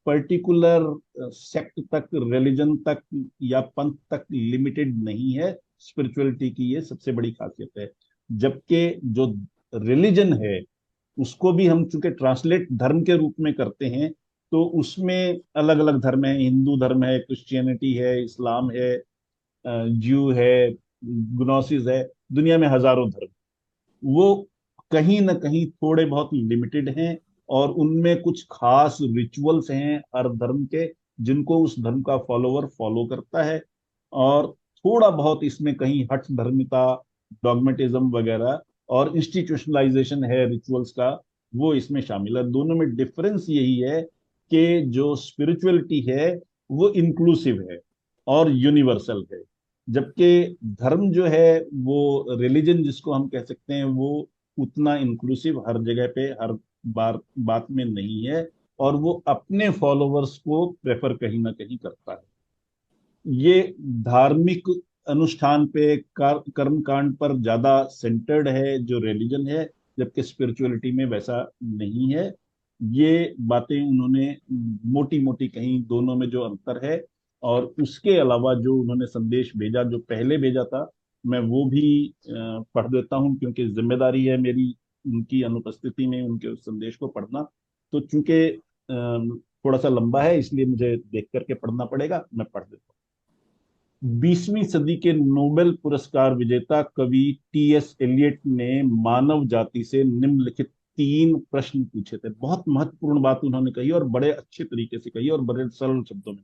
A: पर्टिकुलर सेक्ट तक, रिलीजन तक या पंथ तक लिमिटेड नहीं है। स्पिरिचुअलिटी की ये सबसे बड़ी खासियत है। जबकि जो रिलीजन है उसको भी हम चूंकि ट्रांसलेट धर्म के रूप में करते हैं, तो उसमें अलग अलग धर्म है, हिंदू धर्म है, क्रिश्चियनिटी है, इस्लाम है, ज्यू है, ग्नोसिस है, दुनिया में हजारों धर्म। वो कहीं ना कहीं थोड़े बहुत लिमिटेड हैं और उनमें कुछ खास रिचुअल्स हैं हर धर्म के, जिनको उस धर्म का फॉलोवर फॉलो करता है। और थोड़ा बहुत इसमें कहीं हठ धर्मिता, डॉगमेटिज्म वगैरह और इंस्टीट्यूशनलाइजेशन है रिचुअल्स का, वो इसमें शामिल है। दोनों में डिफरेंस यही है कि जो स्पिरिचुअलिटी है वो इंक्लूसिव है और यूनिवर्सल है, जबकि धर्म जो है, वो रिलीजन जिसको हम कह सकते हैं, वो उतना इंक्लूसिव हर जगह पे हर बार बात में नहीं है, और वो अपने फॉलोअर्स को प्रेफर कहीं ना कहीं करता है। ये धार्मिक अनुष्ठान पे, कर्म कांड पर ज्यादा सेंटर्ड है जो रिलीजन है, जबकि स्पिरिचुअलिटी में वैसा नहीं है। ये बातें उन्होंने मोटी मोटी कहीं दोनों में जो अंतर है। और उसके अलावा जो उन्होंने संदेश भेजा, जो पहले भेजा था, मैं वो भी पढ़ देता हूँ, क्योंकि जिम्मेदारी है मेरी उनकी अनुपस्थिति में उनके उस संदेश को पढ़ना। तो चूंकि थोड़ा सा लंबा है, इसलिए मुझे देख करके पढ़ना पड़ेगा, मैं पढ़ देता हूँ। 20वीं सदी के नोबेल पुरस्कार विजेता कवि टीएस एलियट ने मानव जाति से निम्नलिखित 3 प्रश्न पूछे थे। बहुत महत्वपूर्ण बात उन्होंने कही और बड़े अच्छे तरीके से कही और बड़े सरल शब्दों में।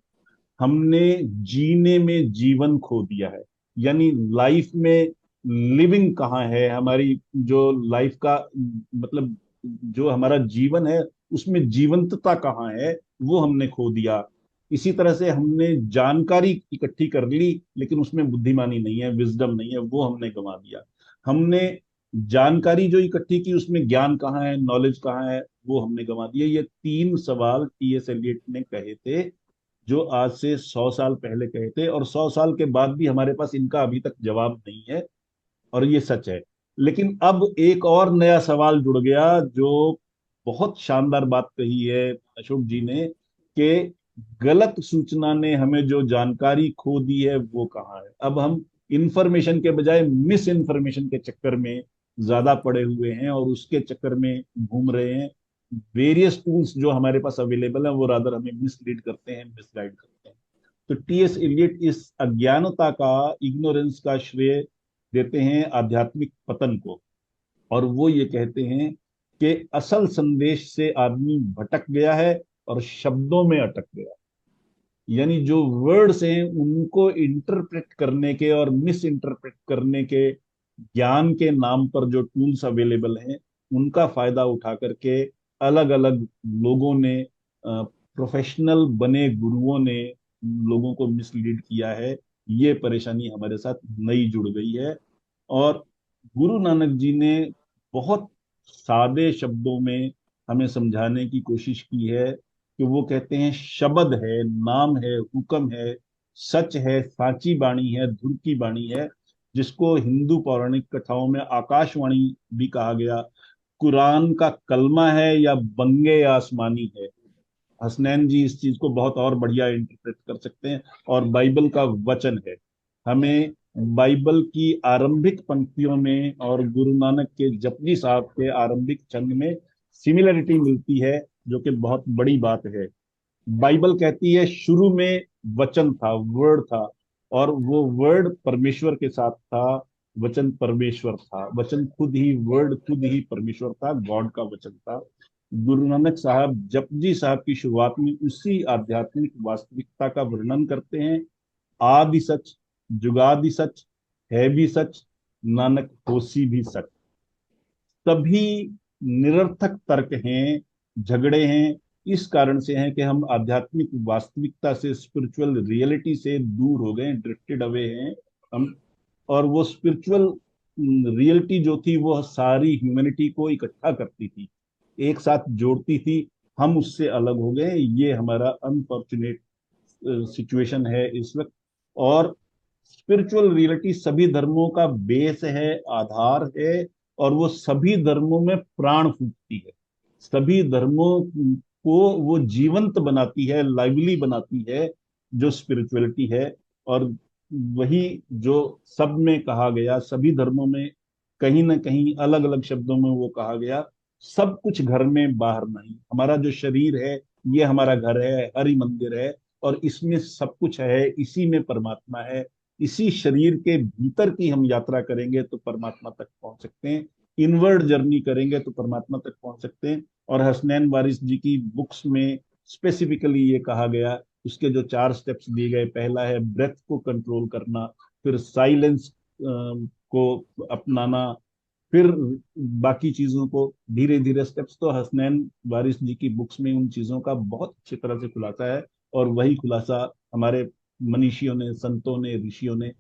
A: हमने जीने में जीवन खो दिया है, यानी लाइफ में लिविंग कहाँ है, हमारी जो लाइफ का मतलब जो हमारा जीवन है उसमें जीवंतता कहाँ है, वो हमने खो दिया। इसी तरह से हमने जानकारी इकट्ठी कर ली लेकिन उसमें बुद्धिमानी नहीं है, विजडम नहीं है, वो हमने गंवा दिया। हमने जानकारी जो इकट्ठी की उसमें ज्ञान कहाँ है, नॉलेज कहाँ है, वो हमने गंवा दिया। ये 3 सवाल टीएस एलियट ने कहे थे, जो आज से 100 साल पहले कहे थे, और 100 साल के बाद भी हमारे पास इनका अभी तक जवाब नहीं है, और ये सच है। लेकिन अब एक और नया सवाल जुड़ गया, जो बहुत शानदार बात कही है अशोक जी ने, कि गलत सूचना ने हमें जो जानकारी खो दी है वो कहाँ है। अब हम इंफॉर्मेशन के बजाय मिस इन्फॉर्मेशन के चक्कर में ज्यादा पड़े हुए हैं और उसके चक्कर में घूम रहे हैं। वेरियस टूल्स जो हमारे पास अवेलेबल हैं वो रादर हमें मिसलीड करते हैं, मिसगाइड करते हैं। तो टीएस इलियट इस अज्ञानता का, इग्नोरेंस का श्रेय देते हैं आध्यात्मिक पतन को, और वो ये कहते हैं कि असल संदेश से आदमी भटक गया है और शब्दों में अटक गया। यानी जो वर्ड्स हैं उनको इंटरप्रेट करने के और मिस इंटरप्रेट करने के ज्ञान के नाम पर जो टूल्स अवेलेबल हैं, उनका फायदा उठा करके अलग अलग लोगों ने प्रोफेशनल बने गुरुओं ने लोगों को मिसलीड किया है, ये परेशानी हमारे साथ नई जुड़ गई है। और गुरु नानक जी ने बहुत सादे शब्दों में हमें समझाने की कोशिश की है कि वो कहते हैं शब्द है, नाम है, हुक्म है, सच है, साची बाणी है, धुर की बाणी है, जिसको हिंदू पौराणिक कथाओं में आकाशवाणी भी कहा गया। कुरान का कलमा है या बंगे आसमानी है। हसनैन जी इस चीज को बहुत और बढ़िया इंटरप्रेट कर सकते हैं। और बाइबल का वचन है। हमें बाइबल की आरंभिक पंक्तियों में और गुरु नानक के जपजी साहब के आरंभिक छंद में सिमिलरिटी मिलती है, जो कि बहुत बड़ी बात है। बाइबल कहती है शुरू में वचन था, वर्ड था, और वो वर्ड परमेश्वर के साथ था। वचन परमेश्वर था, वचन खुद ही, वर्ड खुद ही परमेश्वर था, गॉड का वचन था। गुरु नानक साहब जपजी साहब की शुरुआत में उसी आध्यात्मिक वास्तविकता का वर्णन करते हैं। आदि सच, जुगादि सच, है भी सच, नानक होसी भी सच। सभी निरर्थक तर्क हैं, झगड़े हैं। इस कारण से हैं कि हम आध्यात्मिक वास्तविकता से, स्पिरिचुअल रियलिटी से दूर हो गए, ड्रिफ्टेड अवे हैं हम। और वो स्पिरिचुअल रियलिटी जो थी वो सारी ह्यूमैनिटी को इकट्ठा करती थी, एक साथ जोड़ती थी। हम उससे अलग हो गए, ये हमारा अनफॉर्चुनेट सिचुएशन है इस वक्त। और स्पिरिचुअल रियलिटी सभी धर्मों का बेस है, आधार है, और वो सभी धर्मों में प्राण फूंकती है। सभी धर्मों को वो जीवंत बनाती है, लाइवली बनाती है, जो स्पिरिचुअलिटी है। और वही जो सब में कहा गया, सभी धर्मों में कहीं ना कहीं अलग अलग शब्दों में वो कहा गया, सब कुछ घर में बाहर नहीं। हमारा जो शरीर है ये हमारा घर है, हरि मंदिर है, और इसमें सब कुछ है, इसी में परमात्मा है। इसी शरीर के भीतर की हम यात्रा करेंगे तो परमात्मा तक पहुंच सकते हैं। इनवर्ड जर्नी करेंगे तो परमात्मा तक पहुंच सकते हैं। और हसनैन वारिस जी की बुक्स में स्पेसिफिकली ये कहा गया, उसके जो 4 स्टेप्स दिए गए, पहला है ब्रेथ को कंट्रोल करना, फिर साइलेंस को अपनाना, फिर बाकी चीजों को धीरे धीरे स्टेप्स। तो हसनैन वारिस जी की बुक्स में उन चीजों का बहुत अच्छी तरह से खुलासा है। और वही खुलासा हमारे मनीषियों ने, संतों ने, ऋषियों ने,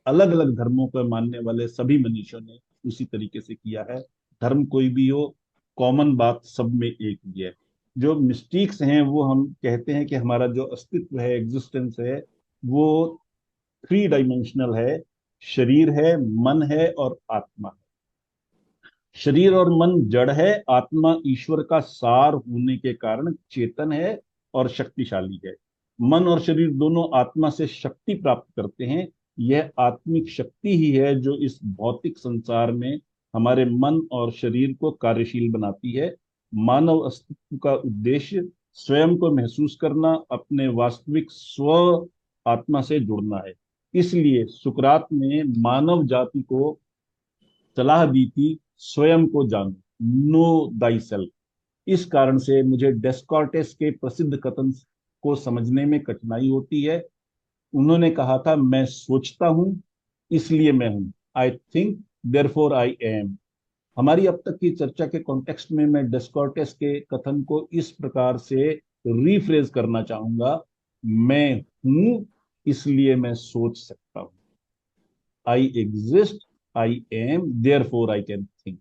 A: अलग अलग धर्मों को मानने वाले सभी मनीषियों ने उसी तरीके से किया है। धर्म कोई भी हो, कॉमन बात सब में एक ही है। जो मिस्टीक्स हैं वो हम कहते हैं कि हमारा जो अस्तित्व है, एग्जिस्टेंस है, वो 3 डाइमेंशनल है। शरीर है, मन है, और आत्मा है। शरीर और मन जड़ है, आत्मा ईश्वर का सार होने के कारण चेतन है और शक्तिशाली है। मन और शरीर दोनों आत्मा से शक्ति प्राप्त करते हैं। यह आत्मिक शक्ति ही है जो इस भौतिक संसार में हमारे मन और शरीर को कार्यशील बनाती है। मानव अस्तित्व का उद्देश्य स्वयं को महसूस करना, अपने वास्तविक स्व आत्मा से जुड़ना है। इसलिए सुकरात ने मानव जाति को सलाह दी थी, स्वयं को जानो, नो दाई सेल्फ। इस कारण से मुझे डेस्कार्टेस के प्रसिद्ध कथन को समझने में कठिनाई होती है। उन्होंने कहा था, मैं सोचता हूं इसलिए मैं हूं। I think therefore I am. हमारी अब तक की चर्चा के कॉन्टेक्स्ट में मैं डेस्कार्टेस के कथन को इस प्रकार से रीफ्रेज करना चाहूंगा, मैं हूं इसलिए मैं सोच सकता हूं। I exist, I am, therefore I can think.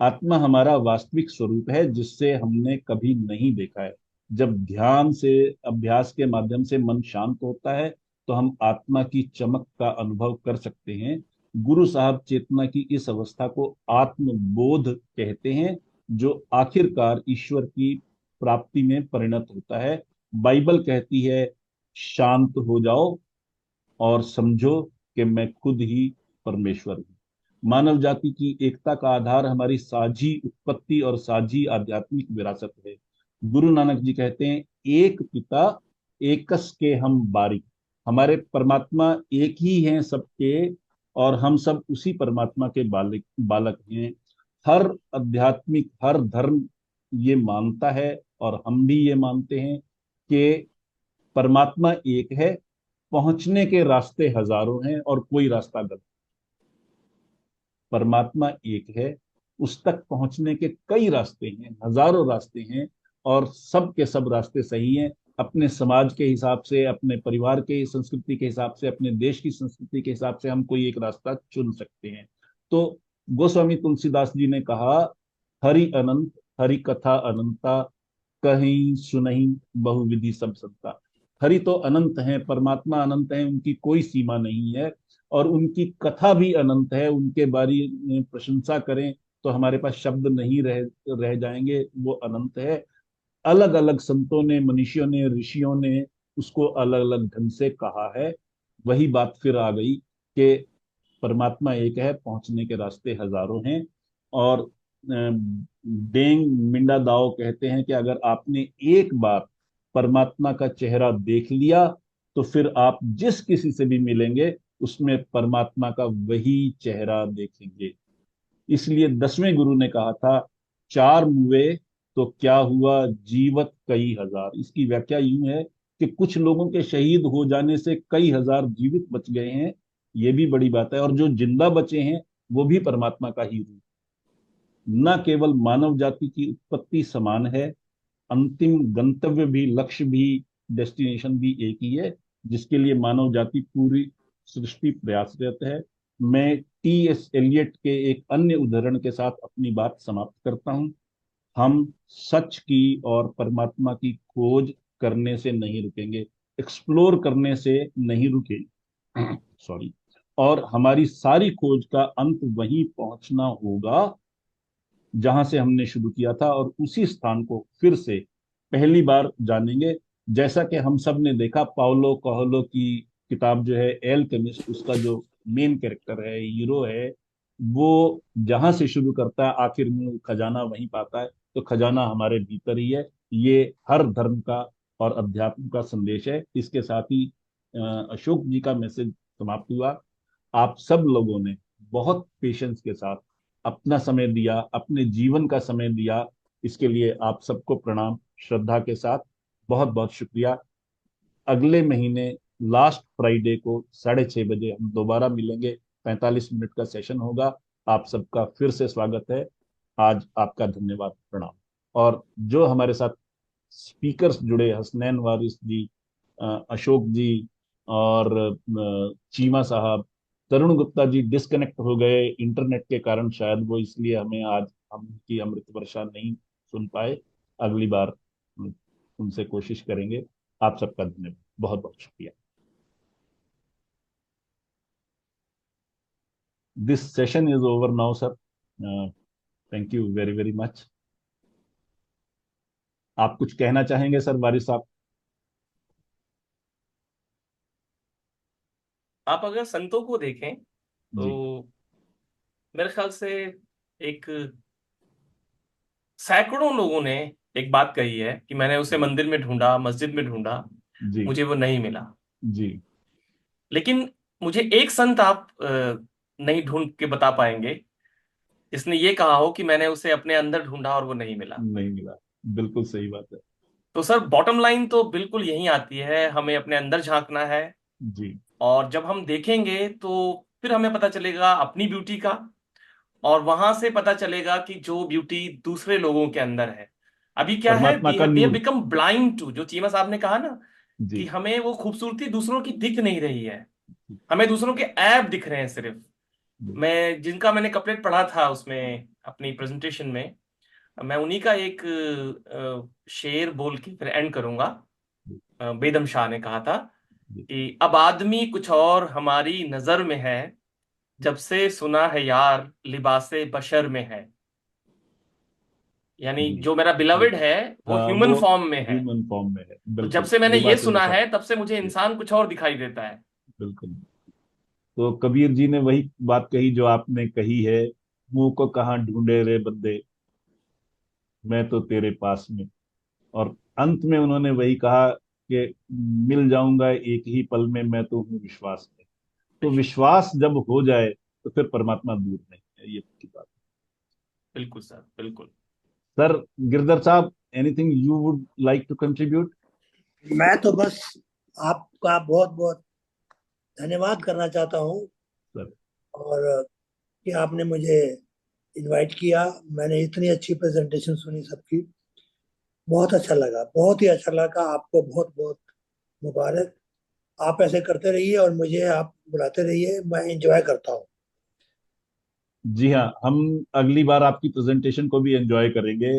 A: आत्मा हमारा वास्तविक स्वरूप है जिससे हमने कभी नहीं देखा है। जब ध्यान से, अभ्यास के माध्यम से मन शांत होता है तो हम आत्मा की चमक का अनुभव कर सकते हैं। गुरु साहब चेतना की इस अवस्था को आत्मबोध कहते हैं, जो आखिरकार ईश्वर की प्राप्ति में परिणत होता है। बाइबल कहती है, शांत हो जाओ और समझो कि मैं खुद ही परमेश्वर हूं। मानव जाति की एकता का आधार हमारी साझी उत्पत्ति और साझी आध्यात्मिक विरासत है। गुरु नानक जी कहते हैं, एक पिता एकस के हम बारिक। हमारे परमात्मा एक ही हैं सबके, और हम सब उसी परमात्मा के बालक बालक हैं। हर आध्यात्मिक, हर धर्म ये मानता है, और हम भी ये मानते हैं कि परमात्मा एक है। पहुंचने के रास्ते हजारों हैं और कोई रास्ता गलत। परमात्मा एक है, उस तक पहुंचने के कई रास्ते हैं, हजारों रास्ते हैं, और सब के सब रास्ते सही हैं। अपने समाज के हिसाब से, अपने परिवार के संस्कृति के हिसाब से, अपने देश की संस्कृति के हिसाब से हम कोई एक रास्ता चुन सकते हैं। तो गोस्वामी तुलसीदास जी ने कहा, हरि अनंत, हरि कथा अनंता, कहीं सुनही बहुविधि सब संता। हरि तो अनंत है, परमात्मा अनंत है, उनकी कोई सीमा नहीं है, और उनकी कथा भी अनंत है। उनके बारे में प्रशंसा करें तो हमारे पास शब्द नहीं रह रह जाएंगे, वो अनंत है। अलग अलग संतों ने, मनीषियों ने, ऋषियों ने उसको अलग अलग ढंग से कहा है। वही बात फिर आ गई कि परमात्मा एक है, पहुंचने के रास्ते हजारों हैं। और डेंग मिंडा दाओ कहते हैं कि अगर आपने एक बार परमात्मा का चेहरा देख लिया तो फिर आप जिस किसी से भी मिलेंगे उसमें परमात्मा का वही चेहरा देखेंगे। इसलिए 10वें गुरु ने कहा था, चार मुए तो क्या हुआ, जीवत कई हजार। इसकी व्याख्या यूं है कि कुछ लोगों के शहीद हो जाने से कई हजार जीवित बच गए हैं, ये भी बड़ी बात है। और जो जिंदा बचे हैं वो भी परमात्मा का ही रूप। न केवल मानव जाति की उत्पत्ति समान है, अंतिम गंतव्य भी, लक्ष्य भी, डेस्टिनेशन भी एक ही है, जिसके लिए मानव जाति पूरी सृष्टि प्रयासरत है। मैं टी एस एलियट के एक अन्य उदाहरण के साथ अपनी बात समाप्त करता हूं। हम सच की और परमात्मा की खोज करने से नहीं रुकेंगे, एक्सप्लोर करने से नहीं रुके सॉरी। और हमारी सारी खोज का अंत वहीं पहुंचना होगा जहां से हमने शुरू किया था, और उसी स्थान को फिर से पहली बार जानेंगे। जैसा कि हम सब ने देखा, पाउलो कोएल्हो की किताब जो है एल केमिस्ट, उसका जो मेन कैरेक्टर है, हीरो है, वो जहां से शुरू करता है आखिर में वो खजाना वहीं पाता है। तो खजाना हमारे भीतर ही है। ये हर धर्म का और अध्यात्म का संदेश है। इसके साथ ही अशोक जी का मैसेज समाप्त हुआ। आप सब लोगों ने बहुत पेशेंस के साथ अपना समय दिया, अपने जीवन का समय दिया, इसके लिए आप सबको प्रणाम, श्रद्धा के साथ बहुत बहुत शुक्रिया। अगले महीने लास्ट फ्राइडे को 6:30 बजे हम दोबारा मिलेंगे। 45 मिनट का सेशन होगा। आप सबका फिर से स्वागत है। आज आपका धन्यवाद, प्रणाम। और जो हमारे साथ स्पीकर्स जुड़े, हसनैन वारिस जी, अशोक जी, और चीमा साहब, तरुण गुप्ता जी डिस्कनेक्ट हो गए इंटरनेट के कारण, शायद वो इसलिए हमें आज हम की अमृत वर्षा नहीं सुन पाए। अगली बार उनसे कोशिश करेंगे। आप सबका धन्यवाद, बहुत बहुत शुक्रिया। This session is over now sir. Thank you very very much. आप कुछ कहना चाहेंगे सर वारिस साहब?
C: आप अगर संतों को देखें
A: जी
C: तो मेरे ख्याल से एक सैकड़ों लोगों ने एक बात कही है कि मैंने उसे मंदिर में ढूंढा, मस्जिद में ढूंढा,
A: जी
C: मुझे वो नहीं मिला।
A: जी।
C: लेकिन मुझे एक संत आप नहीं ढूंढ के बता पाएंगे जिसने ये कहा हो कि मैंने उसे अपने अंदर ढूंढा और वो नहीं मिला।
A: नहीं मिला, बिल्कुल सही बात है।
C: तो सर बॉटम लाइन तो बिल्कुल यही आती है, हमें अपने अंदर झांकना है।
A: जी।
C: और जब हम देखेंगे तो फिर हमें पता चलेगा अपनी ब्यूटी का, और वहां से पता चलेगा कि जो ब्यूटी दूसरे लोगों के अंदर है। अभी क्या है,
A: परमात्मा
C: वी
A: का
C: हैव
A: नूर।
C: बिकम ब्लाइंड टू, जो चीमा साहब ने कहा ना, कि
A: जी
C: हमें वो खूबसूरती दूसरों की दिख नहीं रही है, हमें दूसरों के ऐप दिख रहे हैं सिर्फ।
A: जी
C: मैं जिनका मैंने कपलेट पढ़ा था उसमें अपनी प्रेजेंटेशन में, मैं उन्हीं का एक शेर बोल के फिर एंड करूंगा। बेदम शाह ने कहा था
A: जी
C: कि अब आदमी कुछ और हमारी नजर में है, जब से सुना है यार लिबासे बशर में है। यानी
A: जी।
C: जो मेरा बिलवेड
A: बिल्कुल।
C: है वो
A: हाँ,
C: ह्यूमन
A: वो
C: फॉर्म में है।
A: ह्यूमन फॉर्म में है,
C: तो जब
A: बिल्कुल।
C: से मैंने ये
A: लिबास
C: सुना
A: बशर।
C: है तब से मुझे
A: जी,
C: इंसान कुछ और दिखाई देता है।
A: बिल्कुल। तो कबीर जी ने वही बात कही जो आपने कही है, मुंह को कहाँ ढूंढे रे बंदे, मैं तो तेरे पास में। और अंत में उन्होंने वही कहा कि मिल जाऊंगा एक ही पल में, मैं तो हूँ विश्वास में। तो विश्वास जब हो जाए तो फिर परमात्मा दूर नहीं है, ये की बात।
C: बिल्कुल सर, बिल्कुल।
A: सर गिरधर साहब, anything you would like to contribute?
D: मैं तो बस आपका बहुत बहुत धन्यवाद करना चाहता हूँ,
A: सर।
D: और कि आपने मुझे इनवाइट किया। मैंने इतनी अच्छी प्रेजेंटेशन सुनी सबकी। बहुत अच्छा लगा, बहुत ही अच्छा लगा। आपको बहुत बहुत मुबारक। आप ऐसे करते रहिए और मुझे आप बुलाते रहिए, मैं एंजॉय करता हूँ।
A: जी हाँ, हम अगली बार आपकी प्रेजेंटेशन को भी एंजॉय करेंगे,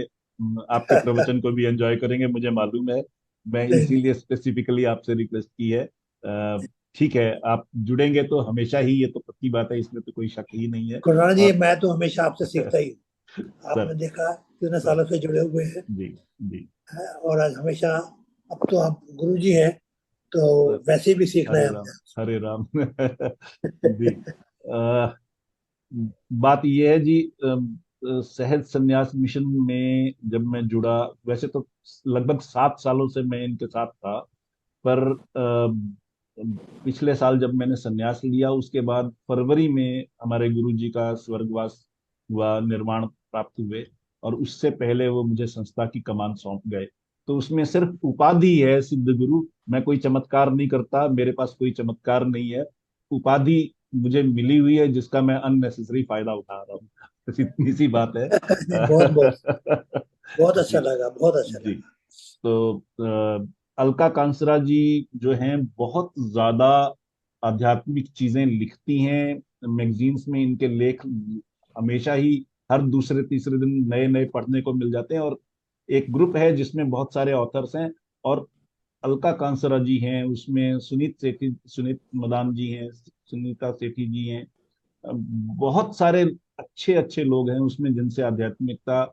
A: आपके प्रवचन को भी एंजॉय करेंगे, मुझे मालूम है। मैं
D: नहीं नहीं,
A: इसीलिए स्पेसिफिकली आपसे रिक्वेस्ट की है। ठीक है, आप जुड़ेंगे तो हमेशा ही, ये तो पक्की बात है, इसमें तो कोई शक ही नहीं है।
D: कुरबाना जी,
A: और
D: मैं तो हमेशा आपसे सीखता ही हूँ। आपने
A: सर,
D: देखा कितने
A: सर,
D: सालों से जुड़े हुए हैं,
A: जी, जी,
D: हैं, और आज हमेशा, अब तो आप गुरु जी हैं, तो
A: सर,
D: वैसे भी सीखना है
A: हरे राम,
D: हमने।
A: हरे राम। जी। अ, बात यह है जी, सहज संन्यास मिशन में जब मैं जुड़ा, वैसे तो लगभग 7 सालों से मैं इनके साथ था, पर पिछले साल जब मैंने संन्यास लिया, उसके बाद फरवरी में हमारे गुरु जी का स्वर्गवास हुआ, निर्वाण प्राप्त हुए, और उससे पहले वो मुझे संस्था की कमान सौंप गए। तो उसमें सिर्फ उपाधि है सिद्ध गुरु, मैं कोई चमत्कार नहीं करता, मेरे पास कोई चमत्कार नहीं है। उपाधि मुझे मिली हुई है जिसका मैं अननेसेसरी फायदा उठा रहा हूँ। बस इतनी सी बात है।
D: नहीं, बहुत बहुत बहुत अच्छा
A: जी,
D: लगा, बहुत अच्छा
A: जी।
D: लगा।
A: तो अलका कांसरा जी जो हैं, बहुत ज्यादा आध्यात्मिक चीजें लिखती हैं, मैगजीन्स में इनके लेख हमेशा ही हर दूसरे तीसरे दिन नए नए पढ़ने को मिल जाते हैं। और एक ग्रुप है जिसमें बहुत सारे ऑथर्स हैं, और अलका कांसरा जी हैं, उसमें सुनीत सेठी, सुनीत मदान जी हैं, सुनीता सेठी जी हैं, बहुत सारे अच्छे अच्छे लोग हैं उसमें, जिनसे आध्यात्मिकता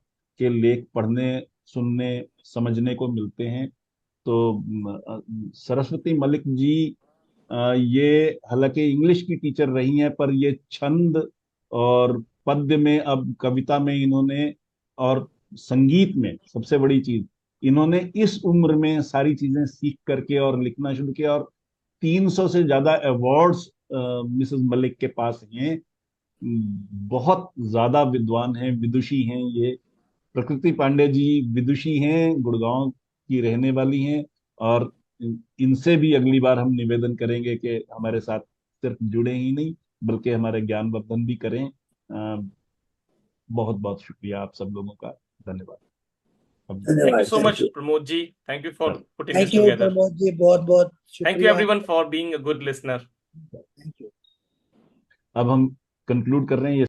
A: के लेख पढ़ने, सुनने, समझने को मिलते हैं। तो सरस्वती मलिक जी, ये हालांकि इंग्लिश की टीचर रही हैं, पर ये छंद और पद्य में, अब कविता में इन्होंने, और संगीत में सबसे बड़ी चीज, इन्होंने इस उम्र में सारी चीजें सीख करके और लिखना शुरू किया। और 300 से ज्यादा अवार्ड्स मिसेस मलिक के पास हैं। बहुत ज्यादा विद्वान हैं, विदुषी हैं ये। प्रकृति पांडे जी विदुषी हैं, गुड़गांव की रहने वाली हैं। और इनसे भी अगली बार हम निवेदन करेंगे कि हमारे साथ सिर्फ जुड़े ही नहीं, बल्कि हमारे ज्ञानवर्धन भी करें। बहुत बहुत शुक्रिया आप सब लोगों का, धन्यवाद। अब
C: Thank you
D: धन्यवाद,
C: so
D: thank
C: much,
D: you.
C: Pramod ji. Thank you for
A: sir,
C: putting this
D: thank you
C: together.
D: Pramod ji, बहुत बहुत
C: Thank you
D: शुक्रिया।
C: everyone for being a good listener.
D: Thank you.
A: अब हम कंक्लूड कर रहे हैं ये